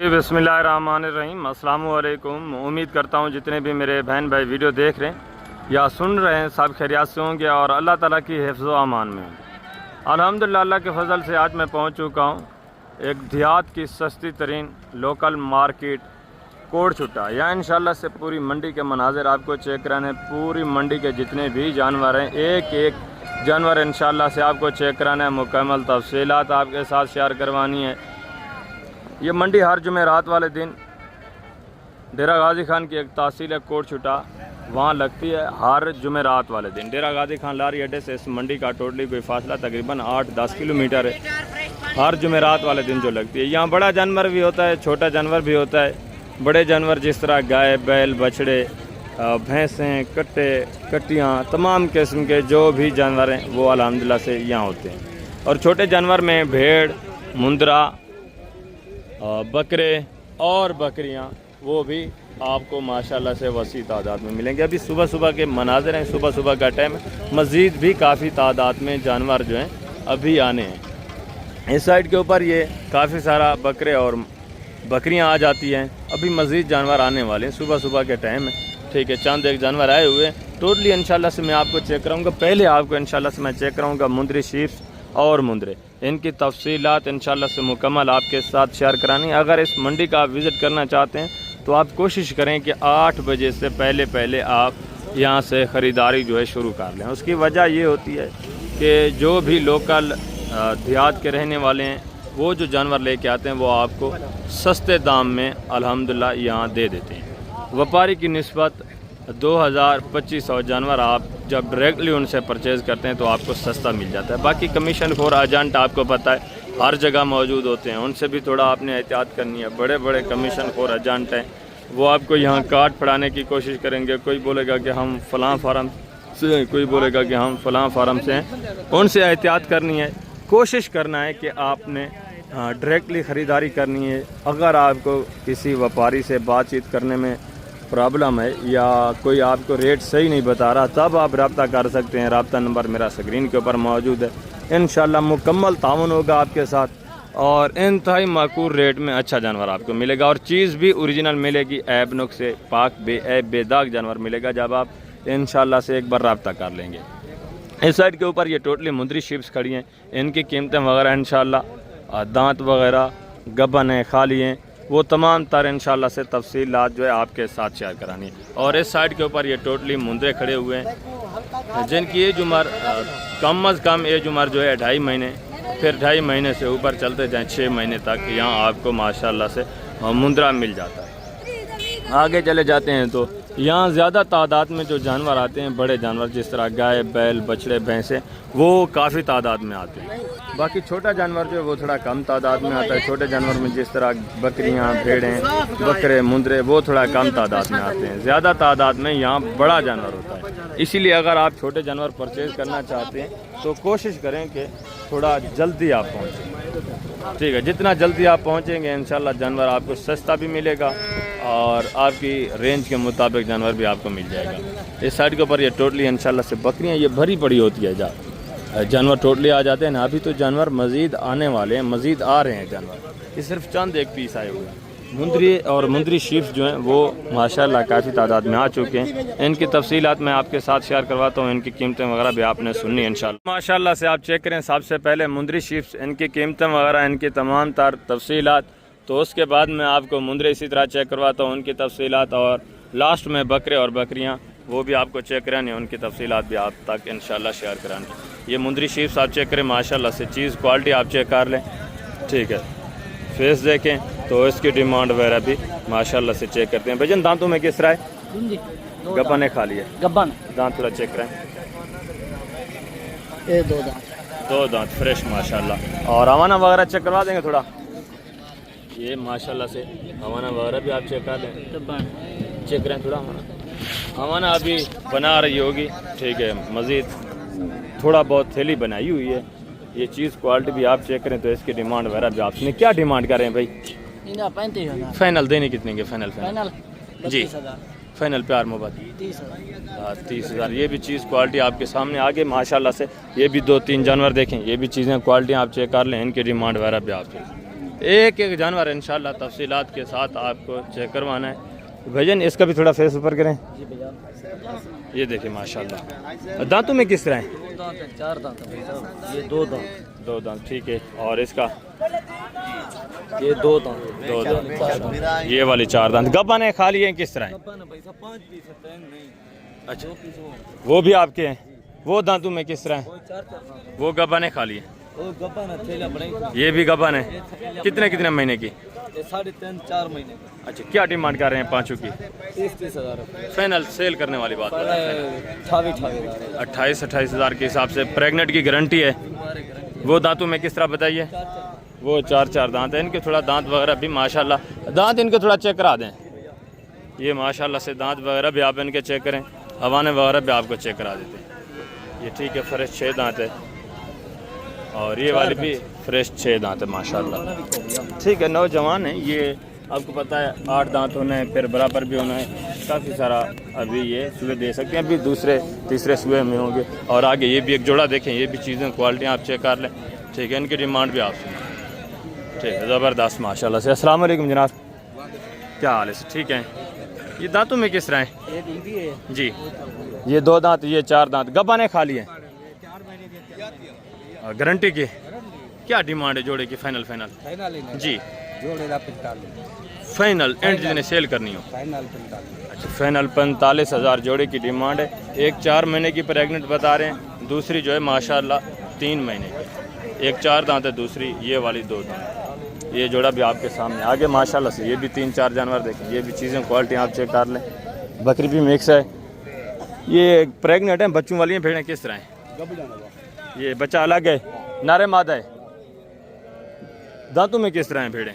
बिस्मिल्लाहिर्रहमानिर्रहीम। अस्सलाम वालेकुम। उम्मीद करता हूँ जितने भी मेरे बहन भाई वीडियो देख रहे हैं या सुन रहे हैं सब खैरियत से होंगे और अल्लाह ताला की हिफ्ज़ व अमान में होंगे। अल्हम्दुलिल्लाह अल्लाह के फजल से आज मैं पहुँच चुका हूँ एक देहात की सस्ती तरीन लोकल मार्केट कोटछुट्टा। यहाँ इंशाल्लाह से पूरी मंडी के मनाजिर आपको चेक कराने, पूरी मंडी के जितने भी जानवर हैं एक एक जानवर इंशाल्लाह से आपको चेक कराना है, मुकम्मल तफसीलात आपके साथ शेयर करवानी है। ये मंडी हर जुमेरात वाले दिन डेरा गाजी खान की एक तहसील है कोटछुट्टा, वहाँ लगती है हर जुमेरात वाले दिन। डेरा गाजी खान लारी अड्डे से इस मंडी का टोटली कोई फासला तकरीबन 8-10 किलोमीटर है। हर जुमेरात वाले दिन जो लगती है, यहाँ बड़ा जानवर भी होता है, छोटा जानवर भी होता है। बड़े जानवर जिस तरह गाय, बैल, बछड़े, भैंसें, कट्टे, कट्टियाँ, तमाम किस्म के जो भी जानवर हैं वो अल्हम्दुलिल्लाह से यहाँ होते हैं। और छोटे जानवर में भेड़, मुंदरा, बकरे और बकरियां वो भी आपको माशाल्लाह से वसी तादाद में मिलेंगे। अभी सुबह सुबह के मनाज़िर हैं, सुबह सुबह का टाइम है, मज़ीद भी काफ़ी तादाद में जानवर जो हैं अभी आने हैं। इस साइड के ऊपर ये काफ़ी सारा बकरे और बकरियां आ जाती हैं, अभी मज़ीद जानवर आने वाले हैं, सुबह सुबह के टाइम है। ठीक है, चंद एक जानवर आए हुए हैं। टोटली इंशाल्लाह से मैं आपको चेक कराऊँगा। पहले आपको इंशाल्लाह से मैं चेक कराऊँगा मुंदरी शीप्स और मुंदरे, इनकी तफसीलात इंशाल्लाह से मुकम्मल आपके साथ शेयर करानी। अगर इस मंडी का आप विज़िट करना चाहते हैं तो आप कोशिश करें कि 8 बजे से पहले आप यहाँ से ख़रीदारी जो है शुरू कर लें। उसकी वजह ये होती है कि जो भी लोकल देहात के रहने वाले हैं वो जो जानवर लेके आते हैं वो आपको सस्ते दाम में अल्हम्दुलिल्लाह यहाँ दे देते हैं। व्यापारी की निस्बत 2000-2500 जानवर आप जब डायरेक्टली उनसे परचेज़ करते हैं तो आपको सस्ता मिल जाता है। बाकी कमीशन खोर एजेंट आपको पता है हर जगह मौजूद होते हैं, उनसे भी थोड़ा आपने एहतियात करनी है। बड़े बड़े कमीशन खोर एजेंट हैं, वो आपको यहाँ काट पड़ाने की कोशिश करेंगे। कोई बोलेगा कि हम फ़लाँ फार्म से, कोई बोलेगा कि हम फ़लाँ फार्म से हैं। उनसे एहतियात करनी है, कोशिश करना है कि आपने डायरेक्टली ख़रीदारी करनी है। अगर आपको किसी व्यापारी से बातचीत करने में प्रॉब्लम है या कोई आपको रेट सही नहीं बता रहा, तब आप रब्ता कर सकते हैं। रब्ता नंबर मेरा स्क्रीन के ऊपर मौजूद है। इंशाल्लाह मुकम्मल ताउन होगा आपके साथ और इंतहाई माकूल रेट में अच्छा जानवर आपको मिलेगा और चीज़ भी ओरिजिनल मिलेगी। ऐब नुक्स से पाक बेऐब बेदाग जानवर मिलेगा जब आप इंशाल्लाह से एक बार रब्ता कर लेंगे। इस साइड के ऊपर ये टोटली मुंदरी शिप्स खड़ी हैं, इनकी कीमतें वगैरह इंशाल्लाह, दांत वगैरह, गबन है, खाली हैं, वो तमाम तर इंशाल्लाह से तफसीलात जो है आपके साथ शेयर करानी है। और इस साइड के ऊपर ये टोटली मुंदरे खड़े हुए हैं जिनकी एज उम्र कम अज़ कम एज उम्र जो है 2.5 महीने, फिर 2.5 महीने से ऊपर चलते जाएँ 6 महीने तक यहाँ आपको माशाल्लाह से मुंदरा मिल जाता है। आगे चले जाते हैं तो यहाँ ज़्यादा तादाद में जो जानवर आते हैं, बड़े जानवर जिस तरह गाय, बैल, बछड़े, भैंसें, वो काफ़ी तादाद में आते हैं। बाकी छोटा जानवर जो है वो थोड़ा कम तादाद में आता है। छोटे जानवर में जिस तरह बकरियाँ, भेड़ें, बकरे, मुंदरे, वो थोड़ा कम तादाद में आते हैं। ज़्यादा तादाद में यहाँ बड़ा जानवर होता है। इसीलिए अगर आप छोटे जानवर परचेज़ करना चाहते हैं तो कोशिश करें कि थोड़ा जल्दी आप पहुँचें। ठीक है, जितना जल्दी आप पहुँचेंगे इंशाल्लाह जानवर आपको सस्ता भी मिलेगा और आपकी रेंज के मुताबिक जानवर भी आपको मिल जाएगा। इस साइड के ऊपर ये टोटली इंशाल्लाह से बकरियाँ ये भरी पड़ी होती है, जानवर टोटली आ जाते हैं ना। अभी तो जानवर मज़ीद आने वाले हैं, मज़ीद आ रहे हैं जानवर। ये सिर्फ चंद एक पीस आए हुए हैं। मुंदरी और मुंदरी शीप्स जो हैं वो माशाल्लाह काफ़ी तादाद में आ चुके हैं। इनकी तफसीलात मैं आपके साथ शेयर करवाता हूँ, इनकी कीमतें वगैरह भी आपने सुननी है इंशाल्लाह। माशाल्लाह से आप चेक करें सबसे पहले मुंदरी शीप्स, इनकी कीमतें वगैरह, इनकी तमाम तार तफसीलात। तो उसके बाद मैं आपको मुंदरे इसी तरह चेक करवाता हूँ, उनकी तफसीलात। और लास्ट में बकरे और बकरियाँ वो भी आपको चेक करानी है, उनकी तफसीलात भी आप तक इंशाल्लाह शेयर करानी। ये मुंदरी शीप्स आप चेक करें माशाल्लाह से, चीज़ क्वालिटी आप चेक कर लें। ठीक है, फेस देखें तो इसकी डिमांड वगैरह भी माशाल्लाह से चेक करते हैं। भजन दांतों में किस तरह है? गब्बन है, खाली है, गब्बन। दांत थोड़ा चेक करें, ये 2 दांत फ्रेश माशाल्लाह। और हवाना वगैरह चेक करवा देंगे थोड़ा, ये माशाल्लाह से हवाना वगैरह भी आप चेक कर लें। चेक करें थोड़ा हवाना अभी बना रही होगी। ठीक है, मज़ीद थोड़ा बहुत थैली बनाई हुई है। ये चीज़ क्वालिटी भी आप चेक करें तो इसकी डिमांड वगैरह भी आपने क्या डिमांड करें भाई? 35,000 फाइनल देने कितने के? फाइनल जी, फाइनल प्यार मोहब्बत 30,000। ये भी चीज़ क्वालिटी आपके सामने आगे माशाल्लाह से। ये भी 2-3 जानवर देखें, ये भी चीज़ें क्वालिटी आप चेक कर लें, इनकी डिमांड वगैरह भी आप एक एक जानवर इंशाल्लाह तफसीलात के साथ आपको चेक करवाना है। भजन इसका भी थोड़ा फेस ऊपर करें। ये देखिए माशाल्लाह, दांतों में किस तरह है? 4 दांत है भाई साहब, ये 2 दांत। 2 दांत, ठीक है। और इसका ये 2 दांत। 2 दांत, ये वाली 4 दांत। गब्बा ने खा लिए हैं किस तरह है? 5 पीस है, नहीं। अच्छा, 2 पीस वो भी आपके हैं। वो दांतों में किस तरह है? वो 4 दांत। वो गब्बा ने खा लिए। वो गब्बा ना थैला बड़ा। ये भी गब्बा ने। कितने कितने महीने की? ये 3.5-4 महीने का। अच्छा, क्या डिमांड कर रहे हैं पाँचों की? 30 हज़ार रुपये। फाइनल सेल करने वाली बात है। 28 हज़ार के हिसाब से प्रेग्नेंट की गारंटी है। वो दांतों में किस तरह बताइए? वो 4 दांत है इनके। थोड़ा दांत वगैरह भी माशाल्लाह, दांत इनके थोड़ा चेक करा दें। ये माशाल्लाह से दांत वगैरह भी आप इनके चेक करें, हवाने वगैरह भी आपको चेक करा देते हैं। ये ठीक है, फ्रेश 6 दांत है। और ये वाली भी फ्रेश 6 दांत है माशाल्लाह। ठीक है, नौजवान है ये, आपको पता है 8 दांत होना है, फिर बराबर भी होना है, काफ़ी सारा अभी ये सुबह दे सकते हैं। अभी दूसरे तीसरे सुबह में होंगे। और आगे ये भी एक जोड़ा देखें, ये भी चीज़ें क्वालिटी आप चेक कर लें। ठीक है, इनकी डिमांड भी आप सुनें। ठीक है, ज़बरदस्त माशाल्लाह से। अस्सलाम वालेकुम जनाब, क्या हाल है? ठीक है। ये दांतों में किस तरह है? जी, ये 2 दांत, ये 4 दांत। गब्बा ने खा लिए? गारंटी की क्या डिमांड है जोड़े की? फाइनल जी, जोड़े 45। फाइनल एंड जितने सेल करनी हो। फाइनल 45। अच्छा, फाइनल 45 हज़ार जोड़े की डिमांड है। एक 4 महीने की प्रेग्नेंट बता रहे हैं, दूसरी जो है माशाल्लाह 3 महीने की। एक 4 दांत है, दूसरी ये वाली 2 दांत। ये जोड़ा भी आपके सामने आगे माशाल्लाह से। ये भी 3-4 जानवर देखें, ये भी चीज़ें क्वालिटी आप चेक कर लें। बकरी भी मिक्स है। ये प्रेग्नेंट है, बच्चों वाली हैं भेड़ें किस तरह हैं? ये बच्चा अलग है, नारे मादा है। दांतों में किस तरह हैं भेड़ें?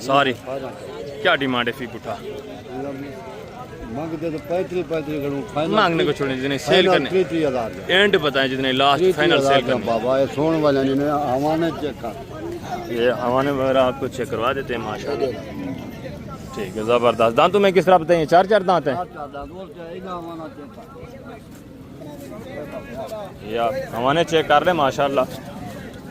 सारी क्या डिमांड है? फी पुठा मांगने को छोड़ने, जितने सेल करने एंड बताएं, जितने लास्ट फाइनल सेल करने। ये हवाने वगैरह आपको चेक करवा देते हैं माशाल्लाह। ठीक है, ज़बरदस्त। दांतों में किस तरह बताइए? 4 दांत हैं। ये आप हवाने चेक कर लें माशाल्लाह।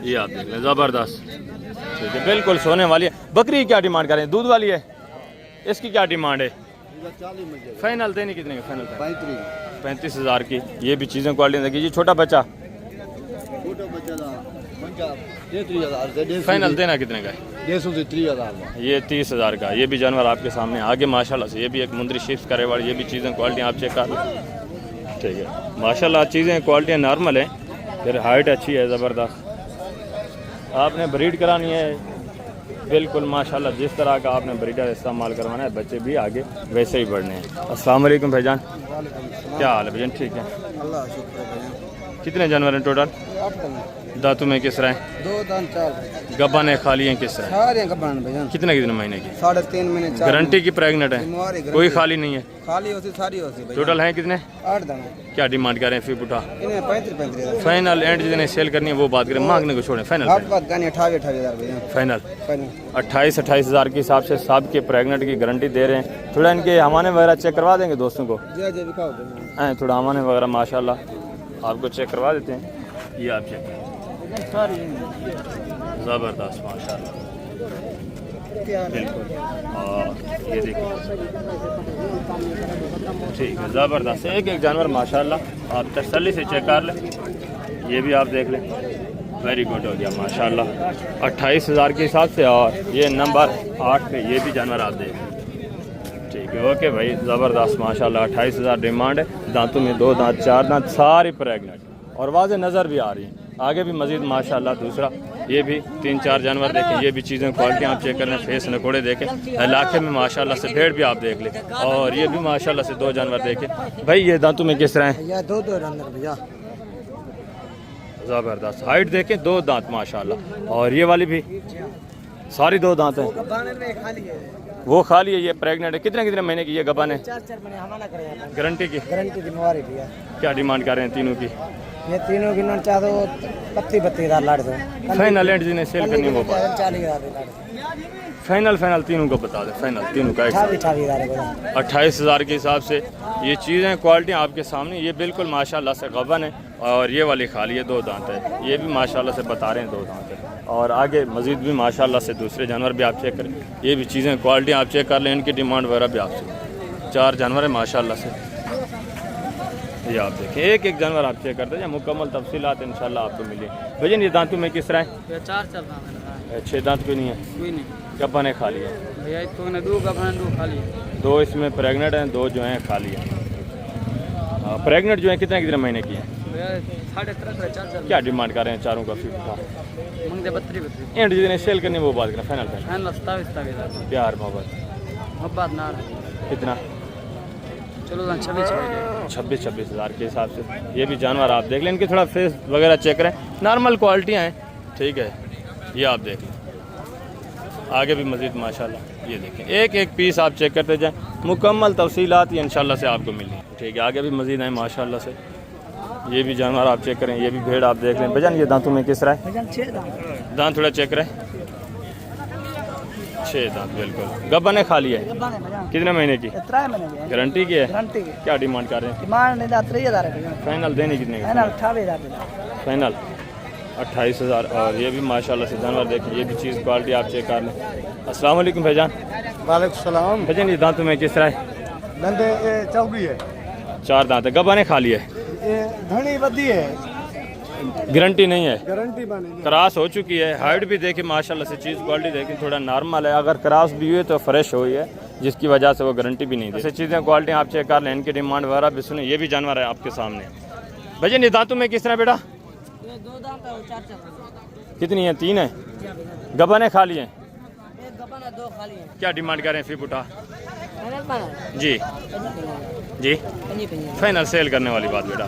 ये आप देख लें, ज़बरदस्त। ठीक है, बिल्कुल सोने वाली है। बकरी क्या डिमांड कर रहे हैं? दूध वाली है, इसकी क्या डिमांड है? फाइनल देनी कितने की? फाइनल 35 हज़ार की। ये भी चीज़ें क्वालिटी देखिए। ये छोटा बच्चा फाइनल देना कितने का है? ये 30 हज़ार का। ये भी जानवर आपके सामने आगे माशाल्लाह से। ये भी एक मुंदरी शिफ्ट करे वाली। ये भी चीज़ें क्वालिटी आप चेक कर लें। ठीक है, माशाल्लाह चीज़ें क्वालिटी नॉर्मल है, फिर हाइट अच्छी है, ज़बरदस्त। आपने ब्रीड करानी है बिल्कुल माशाल्लाह, जिस तरह का आपने ब्रीडर इस्तेमाल करवाना है, बच्चे भी आगे वैसे ही बढ़ने हैं। अस्सलाम वालेकुम भाईजान, क्या हाल है भाईजान? ठीक है, अल्लाह शुक्र है। कितने जानवर हैं टोटल? 8 दांतों में किस तरह हैं? 2 दांत 4। गब्बा ने खा लिए किस तरह? सारे गब्बान भैया। कितने महीने की? 3.5 महीने। गारंटी की प्रेग्नेंट है, कोई खाली नहीं है? खाली होती सारी होती। टोटल हैं कितने? 8 दांत। क्या डिमांड कर रहे हैं? फी पुठा इन्हें 35 फाइनल एंड जितने सेल करनी है वो बात करें, मांगने को छोड़ें। फाइनल 28 हज़ार भैया। फाइनल 28 हज़ार के हिसाब से सब के प्रेग्नेंट की गारंटी दे रहे हैं। थोड़ा इनके हमाने वगैरह चेक करवा देंगे दोस्तों को? थोड़ा हमाने वगैरह माशाल्लाह आपको चेक करवा देते हैं। ये आप चेक ज़बरदस्त माशाल्लाह, बिल्कुल। और ये देखिए, ठीक है, ज़बरदस्त। एक एक जानवर माशाल्लाह आप तसल्ली से चेक कर लें। ये भी आप देख लें, वेरी गुड हो गया माशाल्लाह 28 हज़ार के हिसाब से। और ये नंबर 8 पे ये भी जानवर आप देख लें। ठीक है, ओके भाई, ज़बरदस्त माशाल्लाह 28 हज़ार डिमांड है। दांतों में 2 दांत 4 दांत, सारी प्रेग्नेंट और वाज़े नज़र भी आ रही हैं। आगे भी मज़ीद माशाल्लाह दूसरा ये भी 3-4 जानवर देखें। ये भी चीज़ें क्वालिटी आप चेक कर लें, फेस नकोड़े देखें। इलाके में माशाल्लाह से भेड़ भी आप देख लें। और ये भी माशाल्लाह से 2 जानवर देखें। भाई ये दांतों में किस तरह हैं? 2 भैया, ज़बरदस्त। हाइट देखें, 2 दांत माशाल्लाह। और ये वाली भी सारी 2 दांत हैं। वो खाली है, ये प्रेग्नेंट है। कितने महीने की ये गब्बा ने? 4 महीने। गारंटी की भैया। क्या डिमांड कर रहे हैं तीनों की? ये तीनों की नोट चाह दो 32 हज़ार लाड़ दो। फाइनल एंड जिन्हें सेल करनी है वो 40 हज़ार। फाइनल तीनों को बता दें। फाइनल तीनों का 28 हज़ार के हिसाब से। ये चीज़ें क्वालिटी आपके सामने। ये बिल्कुल माशाल्लाह से गबन है। और ये वाली खाली है, 2 दांत है। ये भी माशाल्लाह से बता रहे हैं 2 दांत है। और आगे मज़ीद भी माशाल्लाह से दूसरे जानवर भी आप चेक करें, ये भी चीज़ें क्वालिटी आप चेक कर लें, इनकी डिमांड वगैरह भी आपसे। 4 जानवर है माशाल्लाह से, ये आप देखें, एक एक जानवर आप चेक करते हैं, मुकम्मल तफसीलात इंशाल्लाह आपको मिले। भजन ये दांतों में किस तरह है? 4 चल रहा है, 6 दांत कोई नहीं है, कोई नहीं गब्बन है खाली है भैया, इसको ना 2 गबन 2 खाली है। 2 इसमें प्रेग्नेंट हैं, 2 जो हैं खाली हैं। प्रेग्नेंट जो है कितने महीने की है? भैया 3.5 4 चल क्या डिमांड कर रहे हैं चारों का? फिर मंगते 32 एंड जितने सेल करने वो बात करें, फाइनल फाइनल 27 प्यार मोहब्बत मोहब्बत ना कितना? चलो 26 हज़ार के हिसाब से। ये भी जानवर आप देख लें, इनके थोड़ा फेस वगैरह चेक करें, नॉर्मल क्वालिटियाँ हैं, ठीक है, ये आप देख लें। आगे भी मज़ीद माशाल्लाह ये देखें, एक एक पीस आप चेक करते जाएं, मुकम्मल तफसीलात ये इंशाल्लाह से आपको मिलेंगी, ठीक है। आगे भी मज़ीद हैं माशाल्लाह से, ये भी जानवर आप चेक करें, ये भी भेड़ आप देख लें। भजन ये दांतों में किस तरह है? दांत थोड़ा चेक करें, 6 दांत बिल्कुल। गब्बन है खाली है, कितने महीने की? 3 महीने गारंटी की है? गारंटी की। क्या डिमांड कर रहे हैं? डिमांड 3000 है, फाइनल देने कितने की? 28,000 फाइनल 28,000। और ये भी माशाल्लाह से जानवर देखें, ये भी चीज़ क्वालिटी आप चेक कर लें। अस्सलाम वालेकुम भाईजान। वालेकुम सलाम। भजन ये दांतों में किस तरह है? दंदे चौकी है, 4 दांत है, गब्बन है खाली है, ये धनी बदी है, गारंटी नहीं है, गारंटी बनेगी। क्रॉस हो चुकी है। हाइट भी देखिए माशाल्लाह से, चीज़ क्वालिटी देखिए थोड़ा नॉर्मल है, अगर क्रॉस भी हुई तो फ्रेश हुई है, जिसकी वजह से वो गारंटी भी नहीं दी। ऐसी चीज़ें क्वालिटी आप चेक कर लें, इनकी डिमांड वगैरह भी सुने। ये भी जानवर है आपके सामने। भजन ये दांतों में किस तरह बेटा? 2 दांत है, 4 चल कितनी है? 3 है, गब्बन है खाली है, 1 गबन है 2 खाली है। क्या डिमांड करें फिर बुटा? फाइनल फाइनल जी जी, पंजी फाइनल सेल करने वाली बात बेटा,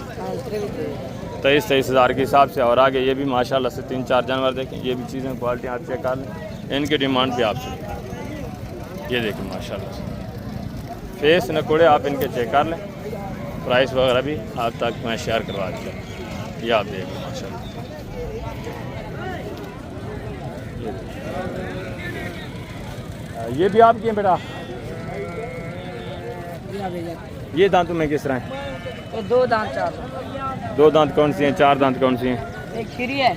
23 हज़ार के हिसाब से। और आगे ये भी माशाल्लाह से 3-4 जानवर देखें, ये भी चीज़ें क्वालिटी आप चेक कर लें, इनकी डिमांड भी आपसे। ये देखिए माशाल्लाह से, फेस नकोड़े आप इनके चेक कर लें, प्राइस वगैरह भी आप तक मैं शेयर करवा दिया। ये आप देखें माशाल्लाह, ये भी आपकी हैं बेटा। ये दांतों में किस तरह हैं? 2 दांत 4 2 दांत कौन सी हैं? 4 दांत कौन सी हैं? एक खीरी है,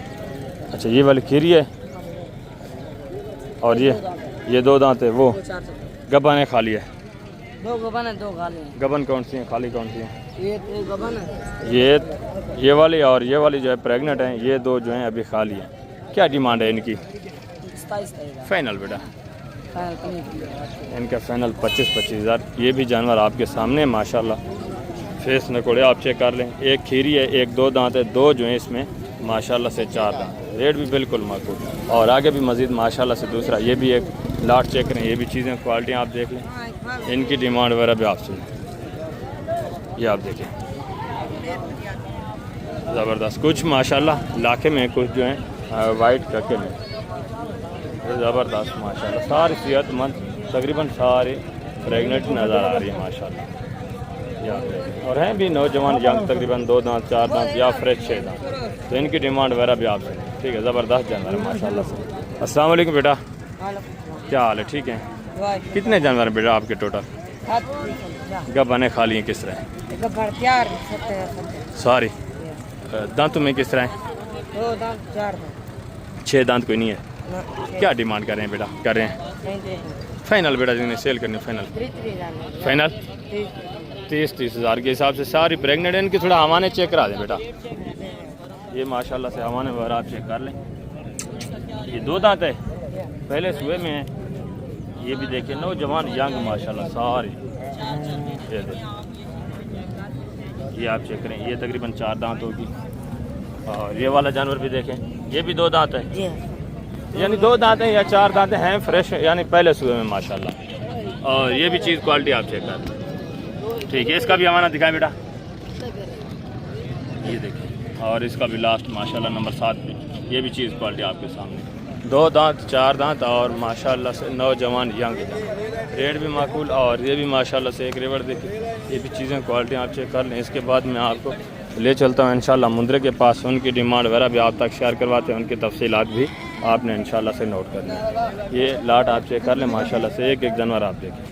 अच्छा ये वाली खीरी है, और ये 2 दांत है, वो 4 चल गब्बन है खाली है। 2 गबन है 2 खाली है। गबन कौन सी हैं? खाली कौन सी हैं? ये 1 गबन है, ये वाली और ये वाली जो है प्रेग्नेंट हैं, ये 2 जो हैं अभी खाली हैं। क्या डिमांड है इनकी? 27 फाइनल बेटा, फाइनल इनका फाइनल 25 हज़ार। ये भी जानवर आपके सामने है माशाल्लाह, फेस नकोड़े आप चेक कर लें। एक खीरी है, एक 2 दांत है, 2 जो हैं इसमें माशाल्लाह से 4 दांत। रेट भी बिल्कुल माकूल। और आगे भी मज़ीद माशाल्लाह से दूसरा, ये भी एक लाट चेक करें, ये भी चीज़ें क्वालिटी आप देख लें, इनकी डिमांड वगैरह भी आप सुनें। ये आप देखें ज़बरदस्त, कुछ माशाल्लाह लाखे में, कुछ जो हैं वाइट कके में, ज़बरदस्त माशाल्लाह। सारी सेहतमंद तकरीबन सारी प्रेगनेंट नज़र आ रही है माशाल्लाह। और हैं भी नौजवान यंग, तकरीबन 2 दांत 4 दांत या फ्रेश 6 दांत, तो इनकी डिमांड वगैरह भी आप सुनें, ठीक है। ज़बरदस्त जानवर है माशाल्लाह से। अस्सलाम वालेकुम बेटा, क्या हाल है? ठीक है। कितने जानवर हैं बेटा आपके टोटल? गब्बन है खाली हैं किस तरह? सारी दांतों में किस तरह हैं? 2 दांत 4 6 दांत कोई नहीं है। क्या डिमांड कर रहे हैं बेटा? कर रहे हैं फाइनल बेटा, जिन्हें सेल करनी फाइनल 30 हज़ार के हिसाब से। सारी प्रेग्नेंट है, इनकी थोड़ा हवाने चेक करा दें बेटा। ये माशाल्लाह से हवाने वगैरह आप चेक कर लें। ये 2 दांत है, पहले सुबह में है। ये भी देखिए नौजवान यंग माशाल्लाह सारी। ये आप चेक करें, ये तकरीबन 4 दांत होगी। और ये वाला जानवर भी देखें, ये भी 2 दांत है, यानी 2 दांत हैं या 4 दांत हैं, फ्रेश यानी पहले सुबह में माशाल्लाह। और ये भी चीज़ क्वालिटी आप चेक कर लें, ठीक है। इसका भी हमारा दिखाएं बेटा, ये देखिए। और इसका भी लास्ट माशाल्लाह नंबर 7 पे, ये भी चीज़ क्वालिटी आपके सामने। 2 दांत 4 दांत और माशाल्लाह से नौजवान यंग, रेट भी माकूल। और ये भी माशाल्लाह से एक रिवर देखिए, ये भी चीज़ें क्वालिटी आप चेक कर लें। इसके बाद मैं आपको ले चलता हूँ इंशाल्लाह मुंद्रे के पास, उनकी डिमांड वगैरह भी आप तक शेयर करवाते हैं, उनकी तफसीलात भी आपने इंशाल्लाह से नोट कर लें। ये लाट आप चेक कर लें माशाल्लाह से, एक एक जानवर आप देखें,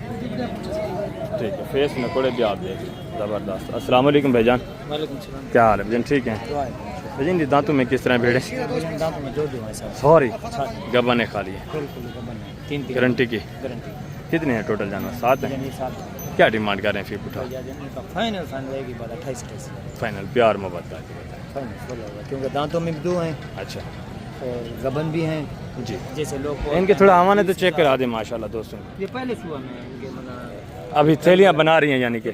ठीक है। फेस नकोड़े भी आप देखें, ज़बरदस्त। अस्सलाम वालेकुम भाईजान, वालेकुम सलाम। क्या हाल है भाईजान? ठीक है। भाईजान ये दांतों में किस तरह भेड़े? दांतों में जो है सब सॉरी गब्बा ने खा लिए, बिल्कुल गबन है। 3 की गारंटी की। गारंटी। कितने हैं टोटल जानवर? 7 हैं। यानी 7 क्या डिमांड कर रहे हैं फी पुठा? का फाइनल रहेगी बात 28 फाइनल प्यार मोहब्बत करके बताएं। फाइनल बोला होगा क्योंकि दांतों में भी 2 हैं अच्छा और गबन भी हैं। जी, जैसे लोग इनके थोड़ा आवाने तो चेक करा दे माशाल्लाह दोस्तों। ये पहले सुबह में इनके मना अभी थैलियाँ बना रही हैं यानी कि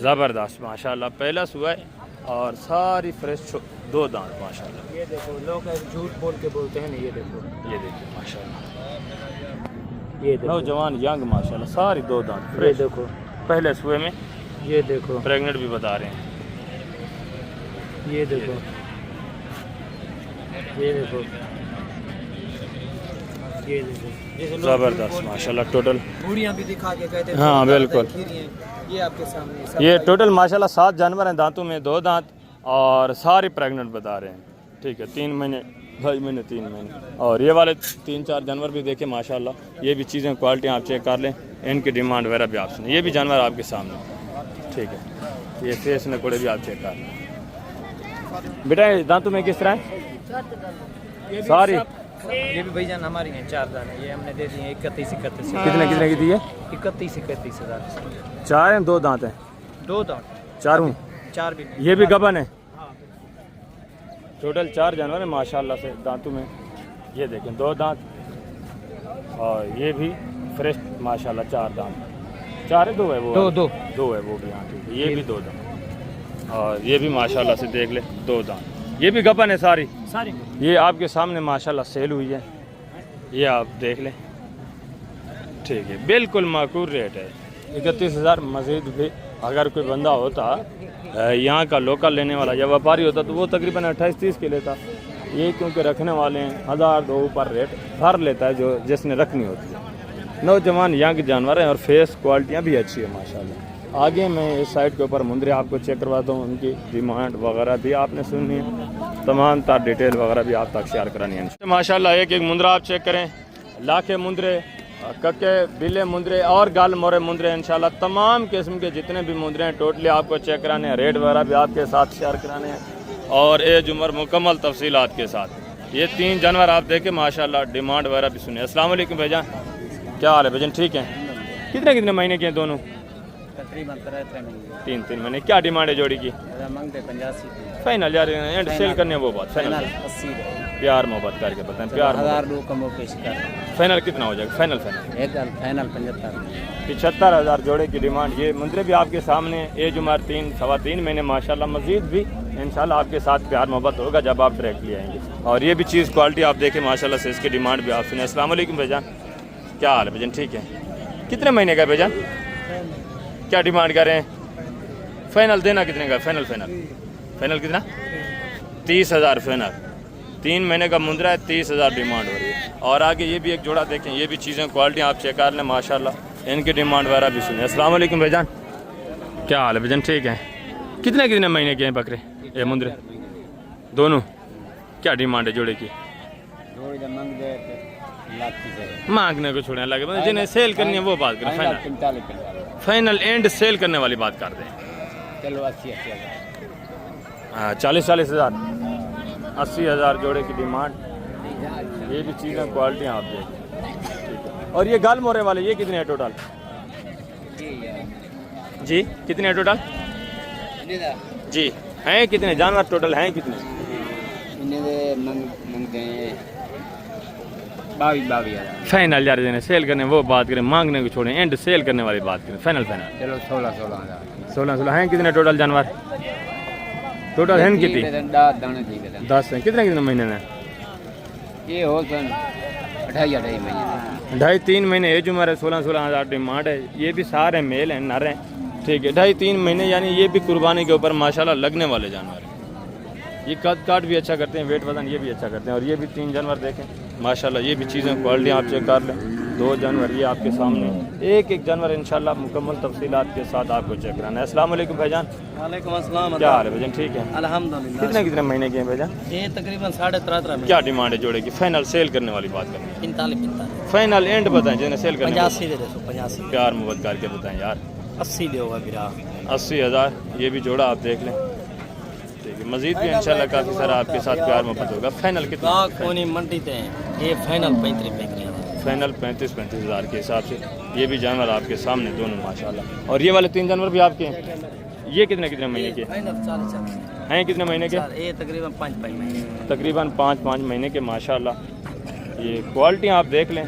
ज़बरदस्त माशाल्लाह। पहला सुबह है और सारी फ्रेश 2 दांत माशाल्लाह। ये देखो लोग झूठ बोल के बोलते हैं ना, ये देखो ये देखिए माशाल्लाह, ये देखो नौजवान यंग माशाल्लाह, सारी 2 दांत ये फ्रेश। देखो पहले सुबह में ये देखो प्रेग्नेंट भी बता रहे हैं। ये देखो ये देखो ये देखो जैसे लोग ज़बरदस्त माशाल्लाह टोटल। बूढ़ियाँ भी दिखा के कहते हैं हाँ, बिल्कुल। ये आपके सामने सब ये टोटल माशाल्लाह 7 जानवर हैं, दांतों में 2 दांत और सारे प्रेग्नेंट बता रहे हैं। ठीक है, 3 महीने 2.5 महीने 3 महीने। और ये वाले 3-4 जानवर भी देखें माशाल्लाह, ये भी चीज़ें क्वालिटी आप चेक कर लें, इनकी डिमांड वगैरह भी आप सुनें। ये भी जानवर आपके सामने। ठीक है, ये फेस नकोड़े भी आप चेक कर लें। बेटा ये दांतों में किस तरह है? सारी ये भी भाईजान हमारी हैं 4 दाने, ये हमने दे दिए 31 कितने कितने की दी है? 31 हज़ार। 4 हैं, 2 दांत हैं? 2 दांत 4 हूँ। 4 भी नहीं। ये भी गबन है? हाँ। टोटल 4 जानवर हैं माशाल्लाह से दांतों में। ये देखें 2 दांत और ये भी फ्रेश माशाल्लाह 4 दांत। 4 है 2 है वो? 2 है वो भी। हाँ ठीक है, ये भी 2 दांत और ये भी माशाल्लाह से देख ले 2 दांत। ये भी गबन है सारी? ये आपके सामने माशाल्लाह सेल हुई है, ये आप देख लें। ठीक है, बिल्कुल माकूल रेट है 31,000। मज़ीद भी अगर कोई बंदा होता यहाँ का लोकल लेने वाला या व्यापारी होता तो वो तकरीबन 28-30 के लेता। ये क्योंकि रखने वाले हैं 1000-2 ऊपर रेट भर लेता है जो जिसने रखनी होती है। नौजवान यंग जानवर हैं और फेस क्वालिटियाँ भी अच्छी है माशाल्लाह। आगे मैं इस साइड के ऊपर मुंदरे आपको चेक करवाता हूँ, उनकी डिमांड वगैरह भी आपने सुननी है, तमाम तार डिटेल वगैरह भी आप तक शेयर करानी है माशाल्लाह। एक एक मुंदरा आप चेक करें, लाखे मुंदरे, कक्के बिले मुंदरे और गाल मोरे मुंदरे, इंशाल्लाह तमाम किस्म के जितने भी मुंदरे हैं टोटली आपको चेक कराने हैं, रेट वगैरह भी आपके साथ शेयर कराने हैं और एज उम्र मुकम्मल तफसीलात के साथ। ये 3 जानवर आप देखें माशाल्लाह, डिमांड वगैरह भी सुने। अस्सलाम वालेकुम भाईजान, क्या हाल है भाईजान? ठीक है। कितने महीने के हैं दोनों? तकरीबन 3 महीने। क्या डिमांड है जोड़ी की? मांगते 85 फाइनल यार एंड सेल करने वो बात फाइनल 80 प्यार मोहब्बत करके बताएं। प्यार 1000 लोग कम पेश कर फाइनल कितना हो जाएगा? फाइनल एक फाइनल 75,000 जोड़े की डिमांड। ये मुंदरे भी आपके सामने, एज उम्र 3-3.25 महीने माशाल्लाह। मजीद भी इंशाल्लाह आपके साथ प्यार मोहब्बत होगा जब आप ट्रैक ले आएंगे। और ये भी चीज़ क्वालिटी आप देखें माशाल्लाह से, इसकी डिमांड भी आप सुने। अस्सलाम वालेकुम भाईजान, क्या हाल है भाईजान? ठीक है। कितने महीने का भाईजान? क्या डिमांड कर रहे हैं? फाइनल देना कितने का? फाइनल कितना? 30,000 फाइनल। 3 महीने का मुंदरा है, 30,000 डिमांड हो रही है। और आगे ये भी एक जोड़ा देखें, ये भी चीज़ें क्वालिटी आप चेक कर लें माशाल्लाह, इनकी डिमांड वगैरह भी सुने। अस्सलाम वालेकुम भाईजान, क्या हाल है भाईजान? ठीक है। कितने महीने के हैं बकरे ये मुंदरे दोनों? क्या डिमांड है जोड़े की? मांगने को छोड़ने लगे, जिन्हें सेल करनी है वो बात करें। फाइनल एंड सेल करने वाली बात कर दें। चलो 80 हाँ 40,000 80,000 जोड़े की डिमांड। ये भी चीज़ें क्वालिटी आप देखें। और ये गाल मोरे वाले ये कितने हैं टोटल? जी कितने हैं टोटल? जी हैं कितने जानवर टोटल हैं कितने? 22,000 फाइनल यार जिन्हें सेल करने वो बात करें, मांगने को छोड़ें, एंड सेल करने वाली बात करें। फाइनल चलो 16,000 16 हैं कितने टोटल जानवर? टोटल हैं कितनी? 10 हैं। कितने महीने में? ये हो सन 2.5 महीने 2.5-3 महीने एज उम्र है। 16,000 डिमांड है। ये भी सारे मेल हैं, नर हैं। ठीक है, 2.5-3 महीने यानी ये भी कुर्बानी के ऊपर माशाल्लाह लगने वाले जानवर हैं। ये कद काट भी अच्छा करते हैं, वेट वजन ये भी अच्छा करते हैं। और ये भी 3 जानवर देखें माशाल्लाह, ये भी चीज़ें क्वालिटी आप चेक कर लें। 2 जानवर ये आपके सामने, एक जानवर इंशाल्लाह मुकम्मल तफसीलात के साथ आपको चेक कराना है। अस्सलाम वालेकुम भाईजान, वालेकुम अस्सलाम, क्या हाल है भाईजान? ठीक है अल्हम्दुलिल्लाह। कितने महीने के हैं भाईजान? ये तकरीबन 13.5 क्या डिमांड है जोड़े की? फाइनल सेल करने वाली बात करें। 45 फाइनल एंड बताएं जिन्हें सेल करने 85 दे दो 85 प्यार मोहब्बत करके बताएं यार। 80 दे होगा मेरा 80,000 ये भी जोड़ा आप देख लें। ठीक है, मजीद भी इंशाल्लाह काफ़ी सारा आपके साथ प्यार मोहब्बत होगा। फाइनल कितना? कोनी मंडी ते ये फाइनल 35 फाइनल 35 हज़ार के हिसाब से। ये भी जानवर आपके सामने दोनों माशाल्लाह। और ये वाले 3 जानवर भी आपके हैं? ये कितने कितने महीने के हैं? कितने महीने के? ये तकरीबन 5 महीने। तकरीबन 5 महीने के माशाल्लाह। ये क्वालिटी आप देख लें,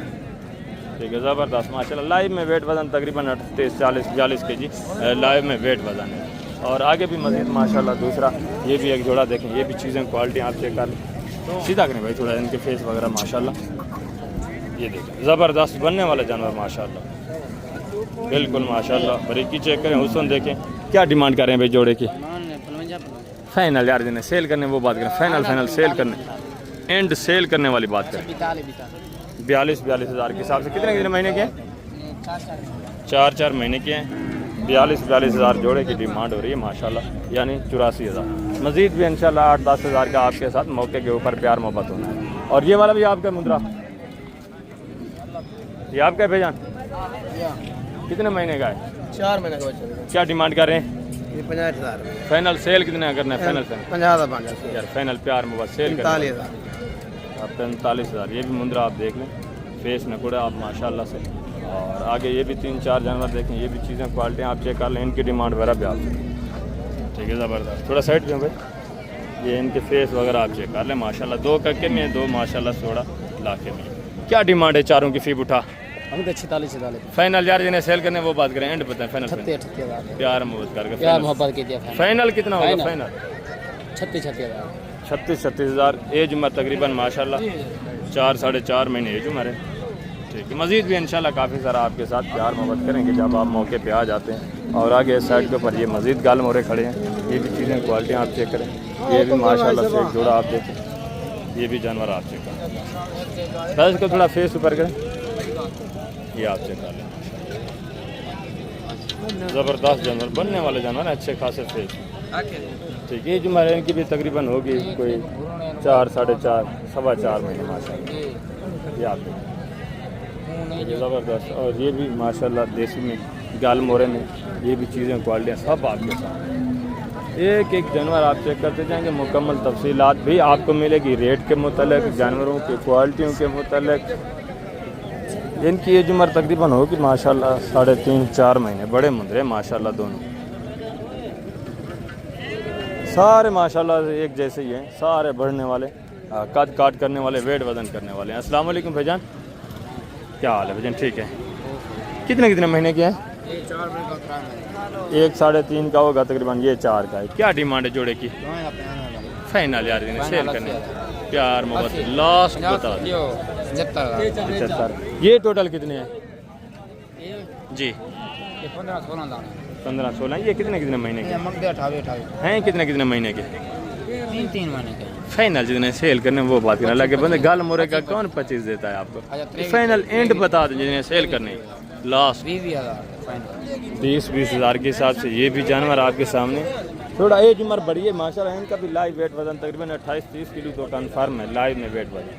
ठीक है, ज़बरदस्त माशाल्लाह। लाइव में वेट वज़न तकरीबन 38-40-42 kg लाइव में वेट वज़न है। और आगे भी मज़ीद माशाल्लाह दूसरा ये भी एक जोड़ा देखें, ये भी चीज़ें क्वालिटी आप चेक कर लें। सीधा करें भाई थोड़ा, इनके फेस वगैरह माशाल्लाह। ये देखें ज़बरदस्त बनने वाला जानवर माशाल्लाह, बिल्कुल माशाल्लाह। बारीकी चेक करें, हुस्न देखें। क्या डिमांड कर रहे हैं भाई जोड़े की? फाइनल यार जिन्हें सेल करने वो बात करें, फाइनल सेल करने, एंड सेल करने वाली बात करें। 42 हज़ार के हिसाब से। कितने महीने के हैं? 4 महीने के हैं। 42 हज़ार जोड़े की डिमांड हो रही है माशाल्लाह, यानी 84 हज़ार। मज़ीद भी इंशाल्लाह 8-10 हज़ार का आपके साथ मौके के ऊपर प्यार मोहब्बत होना है। और ये वाला भी आपका मुद्रा, ये आपका है भाईजान? कितने महीने का है? 4 महीने का बच्चा। क्या डिमांड कर रहे हैं? ये 50,000। फाइनल सेल कितने करना है? फाइनल 50,000 यार फाइनल प्यार मोहब्बत सेल करना 45 हज़ार। ये भी मुंद्रा आप देख लें, फेस नकुड़ा आप माशाल्लाह से। और आगे ये भी 3-4 जानवर देखें, ये भी चीज़ें क्वालिटी आप चेक कर लें, इनकी डिमांड वगैरह भी आप, ठीक है, ज़बरदस्त। थोड़ा साइड पे भाई, ये इनके फेस वगैरह आप चेक कर लें माशाल्लाह। 2 कक्के में, 2 माशाल्लाह 16 लाखे में। क्या डिमांड है चारों की? फी उठा हम तो 46,000 फाइनल यार जिन्हें सेल करने वो बात करें, एंड बताएं फाइनल। 38,000 प्यार मोहब्बत करके प्यार मोहब्बत की दिया फाइनल कितना होगा? फाइनल 36,000। 36 हज़ार। एज उम्र तकरीबन माशाल्लाह 4-4.5 महीने एज उम्र है, ठीक है। मज़ीद भी इंशाल्लाह काफ़ी सारा आपके साथ प्यार मोहब्बत करेंगे जब आप मौके पे आ जाते हैं। और आगे इस साइड के ऊपर ये मज़ीद गाल मोरे खड़े हैं, ये भी चीज़ें क्वालिटी आप चेक करें। ये भी माशाल्लाह से एक जोड़ा आप देखें, ये भी जानवर आप चेक करें। बस इसको थोड़ा फेस ऊपर करें, ये आप चेक कर लें। ज़बरदस्त जानवर, बनने वाले जानवर, अच्छे खासे फेस, ठीक है। जो हमारे इनकी भी तकरीबन होगी कोई 4-4.5-4.25 महीने माशाल्लाह। ये आप देखें ज़बरदस्त। और ये भी माशाल्लाह देसी में, गाल मोरे में, ये भी चीज़ें क्वालिटियाँ सब आपके साथ। एक जानवर आप चेक करते जाएंगे, मुकम्मल तफसीलात भी आपको मिलेगी रेट के मुतालिक, जानवरों की क्वालिटियों के मुतालिक। जिनकी एज उम्र तकरीबन होगी माशाल्लाह 3.5-4 महीने। बड़े मुंदरे माशाल्लाह दोनों, सारे माशाल्लाह एक जैसे ही हैं, सारे बढ़ने वाले, कद काट करने वाले, वेट वज़न करने वाले हैं। अस्सलाम वालेकुम भाईजान, क्या हाल है भाईजान? ठीक है। कितने महीने के हैं? 1 साढ़े 3 का होगा तकरीबन, ये 4 का है। क्या डिमांड है जोड़े की? फाइनल यार जिन्हें सेल करने, प्यार मोहब्बत लास्ट बता दो। 75। ये टोटल कितने हैं जी? 15-16। ये कितने महीने के हैं? कितने महीने के? 3 महीने के। फाइनल जिन्हें सेल करने वो बात करना लगे बंदे, गाल मोरे का कौन 25 देता है आपको? फाइनल एंड बता दें जिन्हें सेल करने, लास्ट 20 हज़ार के हिसाब से। ये भी जानवर आपके सामने, थोड़ा एज उम्र बढ़ी है माशाल्लाह। इनका भी लाइव वेट वजन तकरीबन 28-30 किलो तो कन्फर्म है लाइव में वेट वजन,